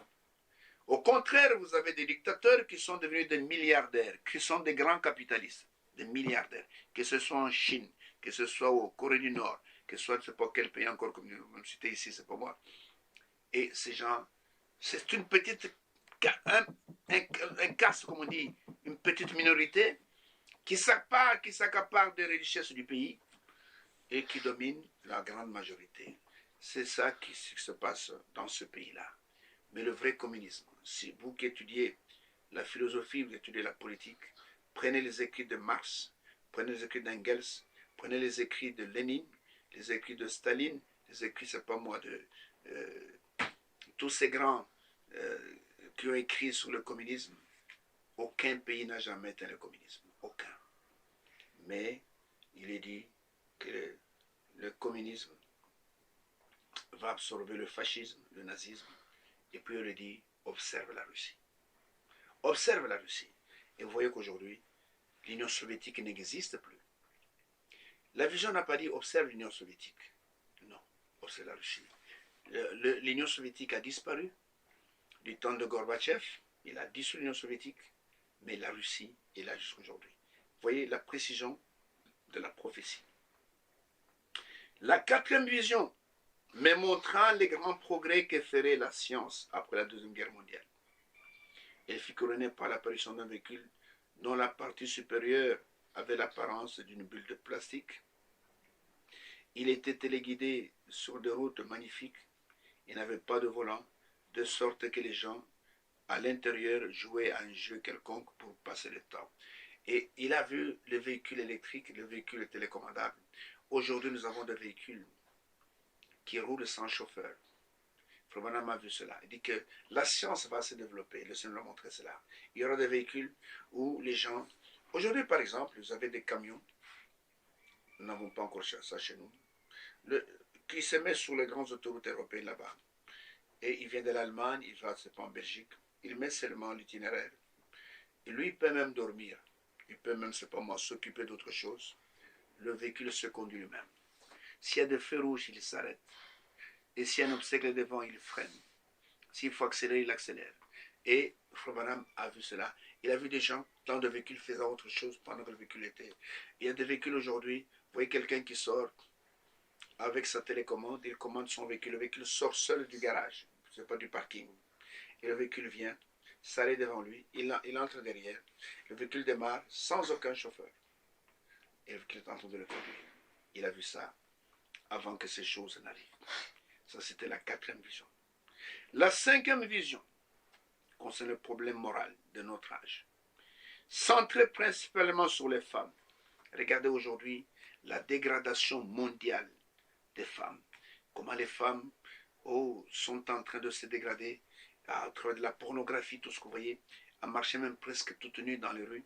Au contraire, vous avez des dictateurs qui sont devenus des milliardaires, qui sont des grands capitalistes, des milliardaires, que ce soit en Chine, que ce soit au Corée du Nord, que ce soit, je ne sais pas quel pays encore, comme vous me citez ici, c'est pas moi. Et ces gens, c'est une petite, un casse, comme on dit, une petite minorité qui s'accapare des richesses du pays et qui domine la grande majorité. C'est ça qui se passe dans ce pays-là. Mais le vrai communisme, si vous qui étudiez la philosophie, vous étudiez la politique, prenez les écrits de Marx, prenez les écrits d'Engels, prenez les écrits de Lénine, les écrits de Staline, les écrits, c'est pas moi, de tous ces grands qui ont écrit sur le communisme. Aucun pays n'a jamais atteint le communisme. Aucun. Mais il est dit que le communisme va absorber le fascisme, le nazisme, et puis on le dit, observe la Russie. Observe la Russie. Et vous voyez qu'aujourd'hui, L'Union soviétique n'existe plus. La vision n'a pas dit observe l'Union soviétique. Non, observe la Russie. L'Union soviétique a disparu. Du temps de Gorbatchev, il a dissous l'Union soviétique, mais la Russie est là jusqu'aujourd'hui. Vous voyez la précision de la prophétie. La quatrième vision, mais montrant les grands progrès que ferait la science après la Deuxième Guerre mondiale. Elle fut couronnée par l'apparition d'un véhicule dont la partie supérieure avait l'apparence d'une bulle de plastique. Il était téléguidé sur des routes magnifiques. Il n'avait pas de volant, de sorte que les gens à l'intérieur jouaient à un jeu quelconque pour passer le temps. Et il a vu le véhicule électrique, le véhicule télécommandable. Aujourd'hui, nous avons des véhicules qui roulent sans chauffeur. Frère Branham a vu cela. Il dit que la science va se développer. Le Seigneur a montré cela. Il y aura des véhicules où les gens... Aujourd'hui, par exemple, vous avez des camions. Nous n'avons pas encore ça chez nous. Qui se met sur les grandes autoroutes européennes là-bas. Et il vient de l'Allemagne, il va, c'est pas en Belgique. Il met seulement l'itinéraire. Et lui, il peut même dormir. Il peut même, c'est pas moi, s'occuper d'autre chose. Le véhicule se conduit lui-même. S'il y a des feux rouges, il s'arrête. Et s'il y a un obstacle devant, il freine. S'il faut accélérer, il accélère. Et Frère Branham a vu cela. Il a vu des gens dans des véhicules faisant autre chose pendant que le véhicule était. Il y a des véhicules aujourd'hui, vous voyez quelqu'un qui sort avec sa télécommande, il commande son véhicule. Le véhicule sort seul du garage, c'est pas du parking. Et le véhicule vient, s'arrête devant lui, il entre derrière. Le véhicule démarre sans aucun chauffeur. Et le véhicule est en train de le conduire. Il a vu ça avant que ces choses n'arrivent. Ça, c'était la quatrième vision. La cinquième vision concerne le problème moral de notre âge. Centré principalement sur les femmes. Regardez aujourd'hui la dégradation mondiale des femmes. Comment les femmes sont en train de se dégrader à travers de la pornographie, tout ce que vous voyez, à marcher même presque toutes nues dans les rues.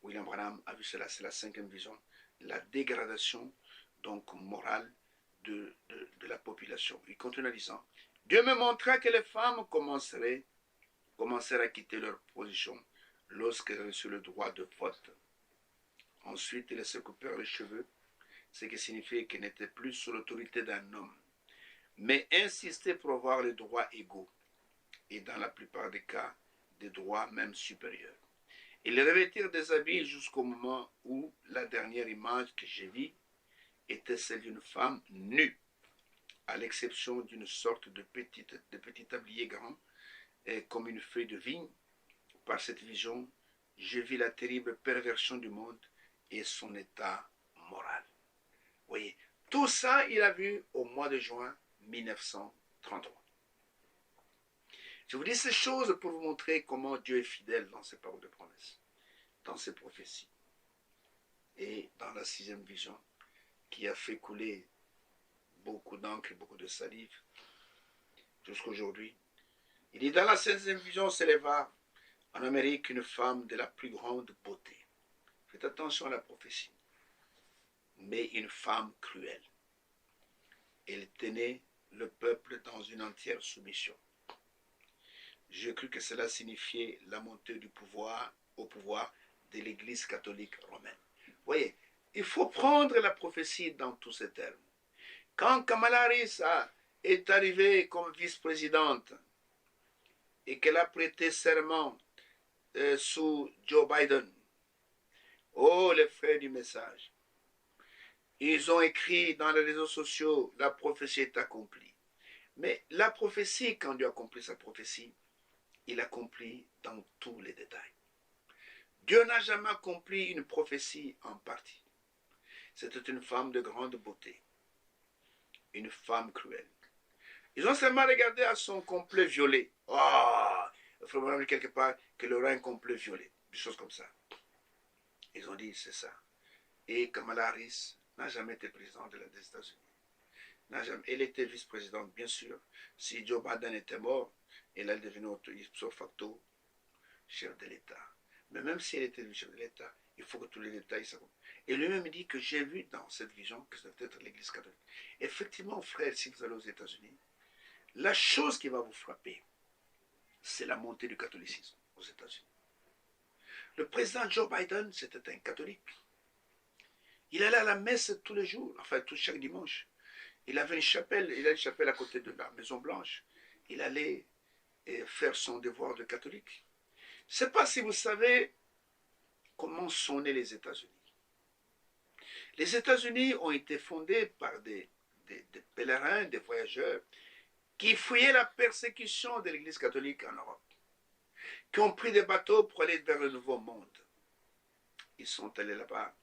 William Branham a vu cela, c'est la cinquième vision. La dégradation donc morale de la population. Il continue en disant, Dieu me montra que les femmes commencèrent à quitter leur position lorsqu'elles reçurent le droit de vote. Ensuite, elles se coupèrent les cheveux, ce qui signifiait qu'elles n'étaient plus sous l'autorité d'un homme, mais insistaient pour avoir les droits égaux, et dans la plupart des cas, des droits même supérieurs. Ils revêtirent des habits jusqu'au moment où la dernière image que j'ai vue était celle d'une femme nue, à l'exception d'une sorte de petit tablier grand, comme une feuille de vigne. Par cette vision, je vis la terrible perversion du monde et son état moral. Vous voyez, tout ça, il a vu au mois de juin 1933. Je vous dis ces choses pour vous montrer comment Dieu est fidèle dans ses paroles de promesse, dans ses prophéties, et dans la sixième vision qui a fait couler beaucoup d'encre et beaucoup de salive jusqu'à aujourd'hui. Il dit, dans la sixième vision s'éleva en Amérique une femme de la plus grande beauté. Faites attention à la prophétie. Mais une femme cruelle. Elle tenait le peuple dans une entière soumission. J'ai cru que cela signifiait la montée du pouvoir au pouvoir de l'Église catholique romaine. Vous voyez, il faut prendre la prophétie dans tous ces termes. Quand Kamala Harris est arrivée comme vice-présidente et qu'elle a prêté serment sous Joe Biden, oh les frères du message, ils ont écrit dans les réseaux sociaux, la prophétie est accomplie. Mais la prophétie, quand Dieu accomplit sa prophétie, il accomplit dans tous les détails. Dieu n'a jamais accompli une prophétie en partie. C'était une femme de grande beauté, une femme cruelle. Ils ont seulement regardé à son complet violet. Oh, il faut vraiment quelque part qu'elle aura un complet violet, des choses comme ça. Ils ont dit, c'est ça. Et Kamala Harris n'a jamais été présidente des États-Unis. Elle était vice-présidente, bien sûr. Si Joe Biden était mort, elle allait devenir ipso facto chef de l'État. Mais même si elle était le chef de l'État, il faut que tous les détails s'accomplissent. Et lui-même dit que j'ai vu dans cette vision que ça doit être l'Église catholique. Effectivement, frère, si vous allez aux États-Unis, la chose qui va vous frapper, c'est la montée du catholicisme aux États-Unis. Le président Joe Biden, c'était un catholique. Il allait à la messe tous les jours, enfin chaque dimanche. Il avait une chapelle à côté de la Maison Blanche. Il allait faire son devoir de catholique. Je ne sais pas si vous savez comment sont nés les États-Unis. Les États-Unis ont été fondés par des pèlerins, des voyageurs, qui fuyaient la persécution de l'Église catholique en Europe, qui ont pris des bateaux pour aller vers le Nouveau Monde. Ils sont allés là-bas,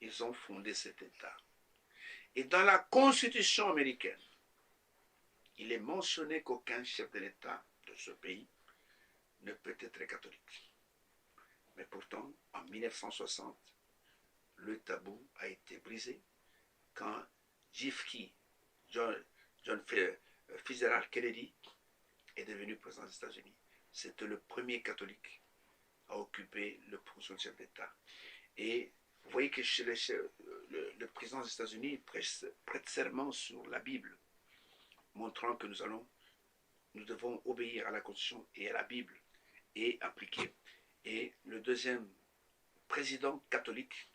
ils ont fondé cet État. Et dans la Constitution américaine, il est mentionné qu'aucun chef de l'État de ce pays ne peut être catholique. Mais pourtant, en 1960, le tabou a été brisé quand John Fitzgerald Kennedy est devenu président des États-Unis. C'était le premier catholique à occuper le poste de chef d'État. Et vous voyez que chez le président des États-Unis prête serment sur la Bible, montrant que nous devons obéir à la Constitution et à la Bible et appliquer. Et le deuxième président catholique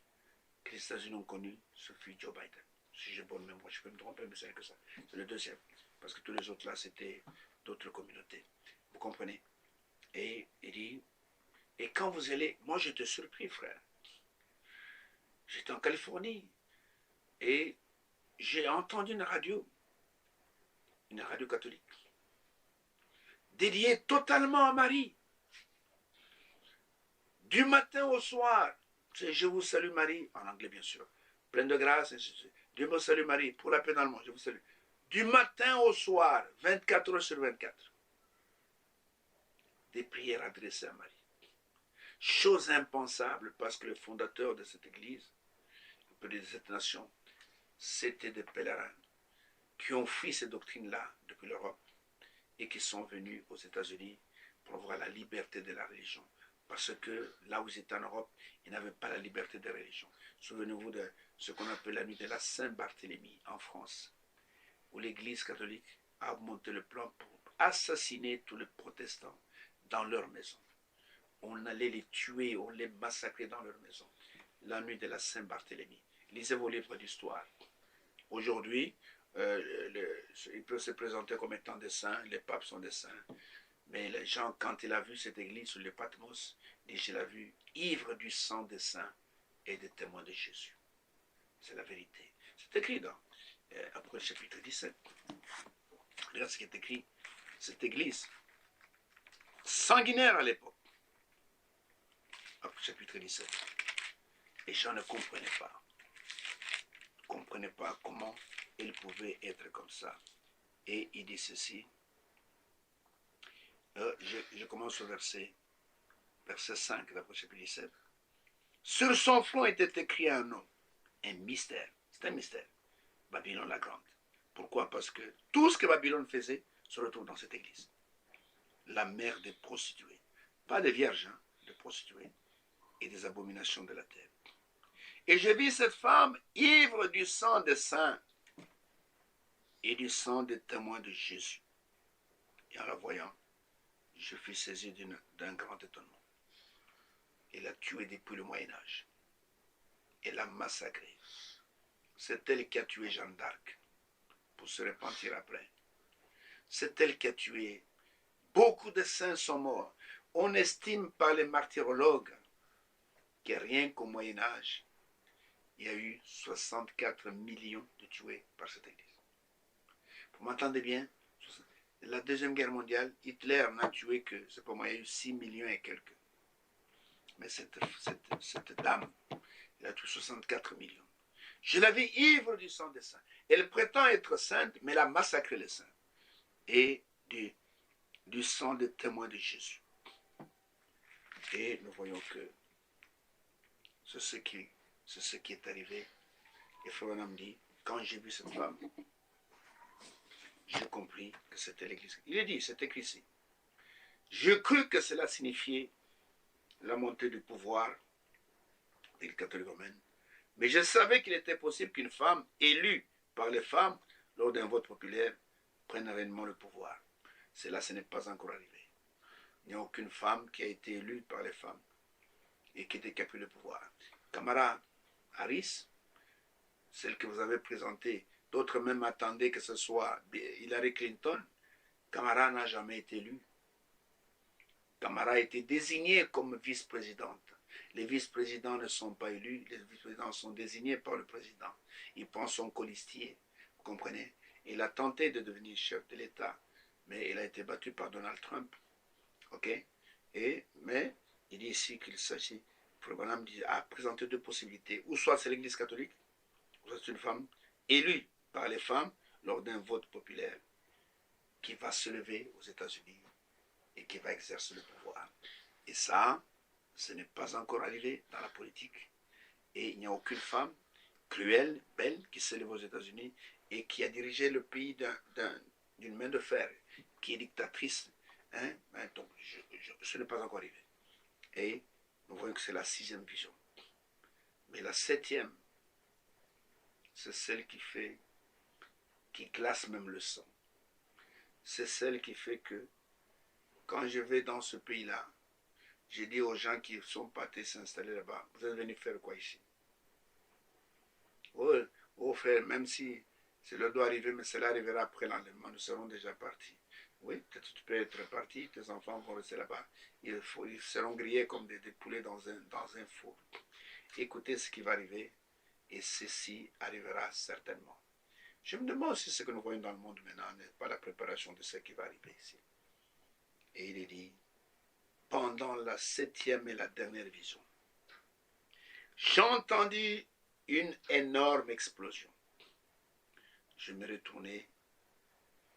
que les États-Unis ont connu, ce fut Joe Biden. Si j'ai bonne mémoire, je peux me tromper, mais c'est que ça. C'est le deuxième. Parce que tous les autres là, c'était d'autres communautés. Vous comprenez? Et il dit, et quand vous allez, moi j'étais surpris, frère. J'étais en Californie et j'ai entendu une radio catholique, dédiée totalement à Marie. Du matin au soir, je vous salue Marie, en anglais bien sûr, pleine de grâce, Dieu me salue Marie, pour la paix dans le monde, je vous salue. Du matin au soir, 24 heures sur 24, des prières adressées à Marie. Chose impensable parce que le fondateur de cette église, de cette nation, c'était des pèlerins qui ont fui ces doctrines-là depuis l'Europe et qui sont venus aux États-Unis pour avoir la liberté de la religion. Parce que là où ils étaient en Europe, ils n'avaient pas la liberté de religion. Souvenez-vous de ce qu'on appelle la nuit de la Saint-Barthélemy en France, où l'Église catholique a monté le plan pour assassiner tous les protestants dans leur maison. On allait les tuer, on les massacrait dans leur maison. La nuit de la Saint-Barthélemy. Lisez vos livres d'histoire. Aujourd'hui, il peut se présenter comme étant des saints, les papes sont des saints. Mais les gens, quand il a vu cette église sur le Patmos, il l'a vu ivre du sang des saints et des témoins de Jésus. C'est la vérité. C'est écrit dans Apocalypse chapitre 17. Regarde ce qui est écrit. Cette église, sanguinaire à l'époque. Apocalypse chapitre 17. Les gens ne comprenaient pas. Ne comprenaient pas comment il pouvait être comme ça. Et il dit ceci. Je commence au verset 5 d'Apocalypse chapitre 17. Sur son front était écrit un nom, un mystère. C'est un mystère. Babylone la Grande. Pourquoi? Parce que tout ce que Babylone faisait se retrouve dans cette église. La mère des prostituées. Pas des vierges, hein, des prostituées. Et des abominations de la terre. Et je vis cette femme ivre du sang des saints et du sang des témoins de Jésus. Et en la voyant, je fus saisi d'un grand étonnement. Elle a tué depuis le Moyen-Âge. Elle a massacré. C'est elle qui a tué Jeanne d'Arc pour se repentir après. C'est elle qui a tué. Beaucoup de saints sont morts. On estime par les martyrologues que rien qu'au Moyen-Âge, il y a eu 64 millions de tués par cette église. Vous m'entendez bien? La Deuxième Guerre mondiale, Hitler n'a tué que, c'est pas moi, il y a eu 6 millions et quelques. Mais cette dame, elle a tué 64 millions. Je la vis ivre du sang des saints. Elle prétend être sainte, mais elle a massacré les saints. Et du sang des témoins de Jésus. Et nous voyons que c'est ce qui est arrivé. Et Frère Branham dit, quand j'ai vu cette femme, j'ai compris que c'était l'église. Il est dit, c'est écrit ici. Je crus que cela signifiait la montée du pouvoir de l'Église catholique romaine. Mais je savais qu'il était possible qu'une femme élue par les femmes lors d'un vote populaire prenne réellement le pouvoir. Cela, ce n'est pas encore arrivé. Il n'y a aucune femme qui a été élue par les femmes et qui était capable de pouvoir. Kamala Harris, celle que vous avez présentée, d'autres même attendaient que ce soit Hillary Clinton. Kamala n'a jamais été élue. Kamala a été désignée comme vice-présidente. Les vice-présidents ne sont pas élus, les vice-présidents sont désignés par le président. Il prend son colistier, vous comprenez? Il a tenté de devenir chef de l'État, mais il a été battu par Donald Trump. Ok? Mais il dit ici qu'il s'agit, Frère a présenté deux possibilités. Ou soit c'est l'Église catholique, ou soit c'est une femme élue par les femmes lors d'un vote populaire qui va se lever aux États-Unis et qui va exercer le pouvoir. Et ça, ce n'est pas encore arrivé dans la politique. Et il n'y a aucune femme cruelle, belle, qui s'est levée aux États-Unis et qui a dirigé le pays d'une main de fer, qui est dictatrice. Hein? Donc, ce n'est pas encore arrivé. Et nous voyons que c'est la 6e vision. Mais la 7e, c'est celle qui glace même le sang. C'est celle qui fait que, quand je vais dans ce pays-là, j'ai dit aux gens qui sont partis s'installer là-bas, vous êtes venus faire quoi ici? Oh frère, même si cela doit arriver, mais cela arrivera après l'enlèvement, nous serons déjà partis. Oui, peut-être tu peux être parti, tes enfants vont rester là-bas. Ils seront grillés comme des poulets dans un four. Écoutez ce qui va arriver, et ceci arrivera certainement. Je me demande si ce que nous voyons dans le monde maintenant n'est pas la préparation de ce qui va arriver ici. Et il est dit, pendant la 7e et la dernière vision, j'ai entendu une énorme explosion. Je me retournai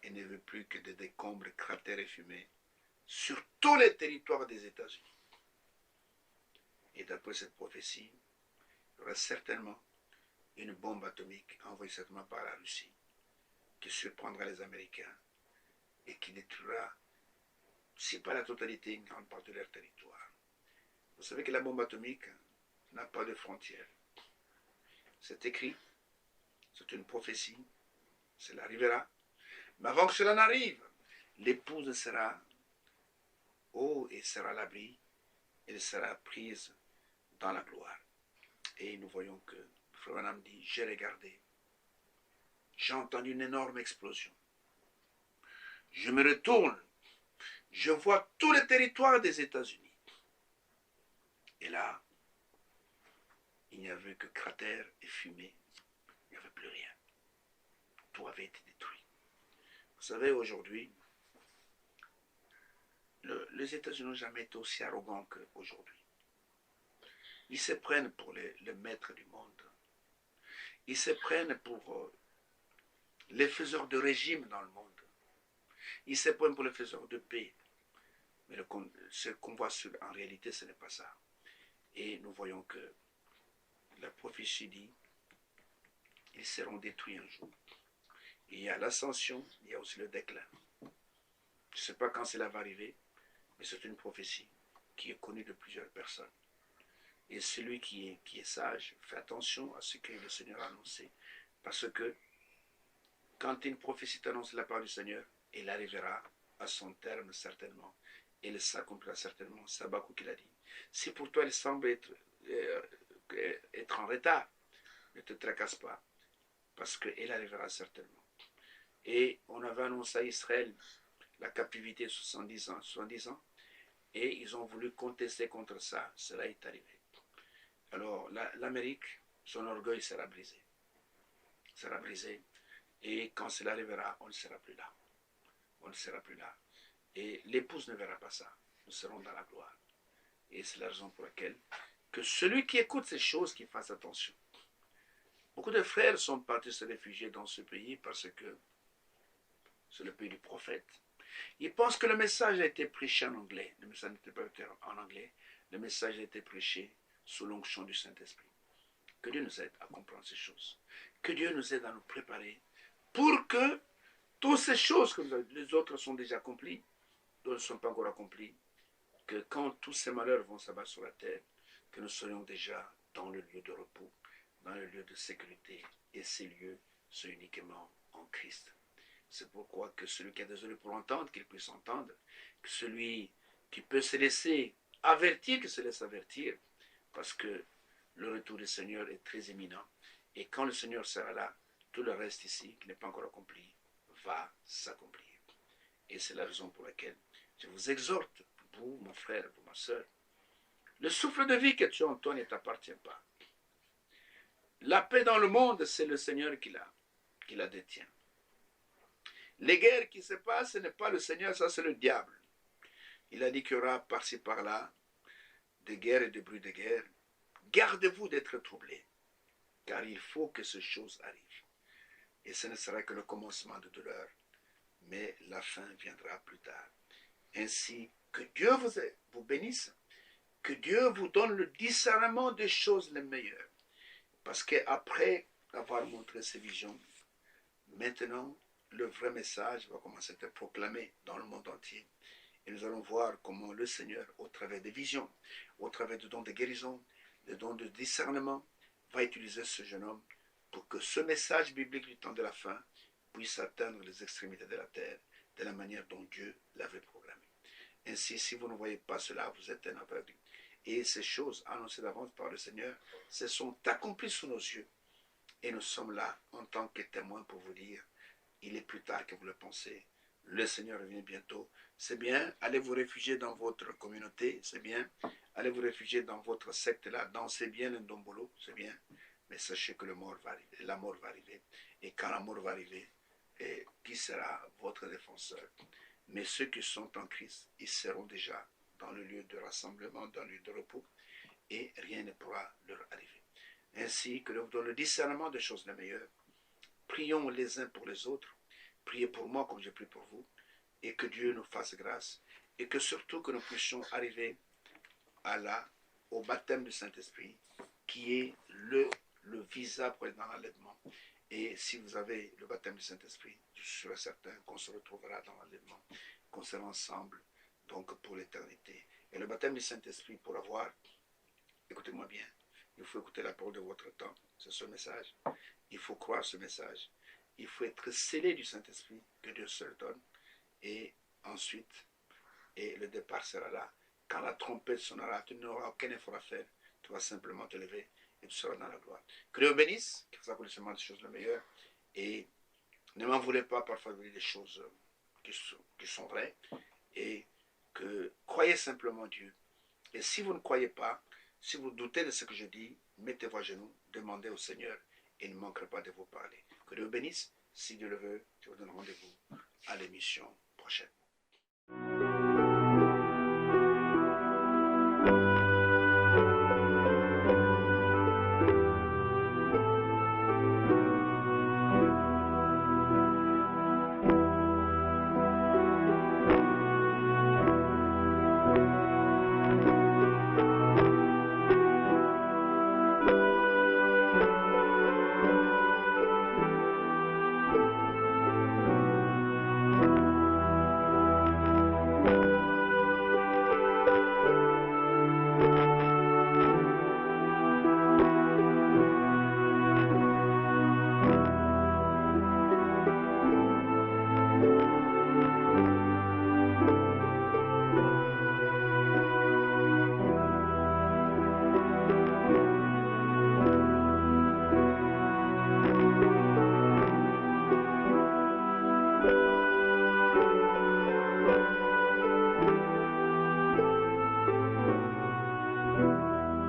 et ne veux plus que des décombres, cratères et fumées sur tous les territoires des États-Unis. Et d'après cette prophétie, il y aura certainement une bombe atomique envoyée certainement par la Russie qui surprendra les Américains et qui détruira, si pas la totalité, une grande partie de leur territoire. Vous savez que la bombe atomique n'a pas de frontières. C'est écrit, c'est une prophétie, cela arrivera. Mais avant que cela n'arrive, l'épouse sera haut et sera à l'abri, elle sera prise dans la gloire. Et nous voyons que Frère Branham dit, j'ai regardé, j'ai entendu une énorme explosion. Je me retourne, je vois tout le territoire des États-Unis. Et là, il n'y avait que cratères et fumée, il n'y avait plus rien. Tout avait été détruit. Vous savez, aujourd'hui, les États-Unis n'ont jamais été aussi arrogants qu'aujourd'hui. Ils se prennent pour le maître du monde. Ils se prennent pour les faiseurs de régime dans le monde. Ils se prennent pour les faiseurs de paix. Mais ce qu'on voit en réalité, ce n'est pas ça. Et nous voyons que la prophétie dit, ils seront détruits un jour. Il y a l'ascension, il y a aussi le déclin. Je ne sais pas quand cela va arriver, mais c'est une prophétie qui est connue de plusieurs personnes. Et celui qui est sage, fait attention à ce que le Seigneur a annoncé. Parce que quand une prophétie t'annonce la part du Seigneur, elle arrivera à son terme certainement. Elle s'accomplira certainement. C'est Habakkuk qui l'a dit. Si pour toi elle semble être en retard, ne te tracasse pas. Parce qu'elle arrivera certainement. Et on avait annoncé à Israël la captivité de 70 ans. Et ils ont voulu contester contre ça. Cela est arrivé. Alors, l'Amérique, son orgueil sera brisé. Sera brisé. Et quand cela arrivera, on ne sera plus là. On ne sera plus là. Et l'épouse ne verra pas ça. Nous serons dans la gloire. Et c'est la raison pour laquelle que celui qui écoute ces choses, qu'il fasse attention. Beaucoup de frères sont partis se réfugier dans ce pays parce que c'est le pays du prophète. Ils pensent que le message a été prêché en anglais. Le message n'était pas en anglais. Le message a été prêché sous l'onction du Saint-Esprit. Que Dieu nous aide à comprendre ces choses. Que Dieu nous aide à nous préparer pour que toutes ces choses que les autres sont déjà accomplies, d'autres ne sont pas encore accomplies, que quand tous ces malheurs vont s'abattre sur la terre, que nous soyons déjà dans le lieu de repos, dans le lieu de sécurité. Et ces lieux sont uniquement en Christ. C'est pourquoi que celui qui a des oreilles pour entendre, qu'il puisse entendre, que celui qui peut se laisser avertir, qu'il se laisse avertir, parce que le retour du Seigneur est très imminent. Et quand le Seigneur sera là, tout le reste ici, qui n'est pas encore accompli, va s'accomplir. Et c'est la raison pour laquelle je vous exhorte, vous, mon frère, vous, ma soeur, le souffle de vie que tu as en toi ne t'appartient pas. La paix dans le monde, c'est le Seigneur qui la détient. Les guerres qui se passent, ce n'est pas le Seigneur, ça c'est le diable. Il a dit qu'il y aura par-ci par-là des guerres et des bruits de guerre. Gardez-vous d'être troublés, car il faut que ces choses arrivent. Et ce ne sera que le commencement de douleur, mais la fin viendra plus tard. Ainsi, que Dieu vous bénisse, que Dieu vous donne le discernement des choses les meilleures. Parce qu'après avoir montré ces visions, maintenant, le vrai message va commencer à être proclamé dans le monde entier. Et nous allons voir comment le Seigneur, au travers des visions, au travers des dons de guérison, des dons de discernement, va utiliser ce jeune homme pour que ce message biblique du temps de la fin puisse atteindre les extrémités de la terre de la manière dont Dieu l'avait programmé. Ainsi, si vous ne voyez pas cela, vous êtes un aveugle. Et ces choses annoncées d'avance par le Seigneur se sont accomplies sous nos yeux. Et nous sommes là en tant que témoins pour vous dire, il est plus tard que vous le pensez. Le Seigneur revient bientôt. C'est bien, allez vous réfugier dans votre communauté, c'est bien. Allez vous réfugier dans votre secte là, dansez bien le ndombolo, c'est bien. Mais sachez que la mort va arriver. Et quand la mort va arriver, qui sera votre défenseur? Mais ceux qui sont en Christ, ils seront déjà dans le lieu de rassemblement, dans le lieu de repos, et rien ne pourra leur arriver. Ainsi que nous donne le discernement des choses les meilleures. Prions les uns pour les autres. Priez pour moi comme je prie pour vous. Et que Dieu nous fasse grâce. Et que surtout que nous puissions arriver au baptême du Saint-Esprit, qui est le visa pour être dans l'enlèvement. Et si vous avez le baptême du Saint-Esprit, je suis certain qu'on se retrouvera dans l'enlèvement, qu'on sera ensemble, donc pour l'éternité. Et le baptême du Saint-Esprit, pour l'avoir, écoutez-moi bien, il faut écouter la parole de votre temps, c'est ce message. Il faut croire ce message. Il faut être scellé du Saint-Esprit que Dieu seul donne. Et ensuite, le départ sera là. Quand la trompette sonnera, tu n'auras aucun effort à faire. Tu vas simplement te lever et tu seras dans la gloire. Que Dieu bénisse, que ça accomplisse des choses les meilleures. Et ne m'en voulez pas parfois de des choses qui sont vraies. Et que croyez simplement Dieu. Et si vous ne croyez pas, si vous doutez de ce que je dis, mettez-vous à genoux, demandez au Seigneur et il ne manquera pas de vous parler. Que Dieu bénisse. Si Dieu le veut, je vous donne rendez-vous à l'émission prochaine.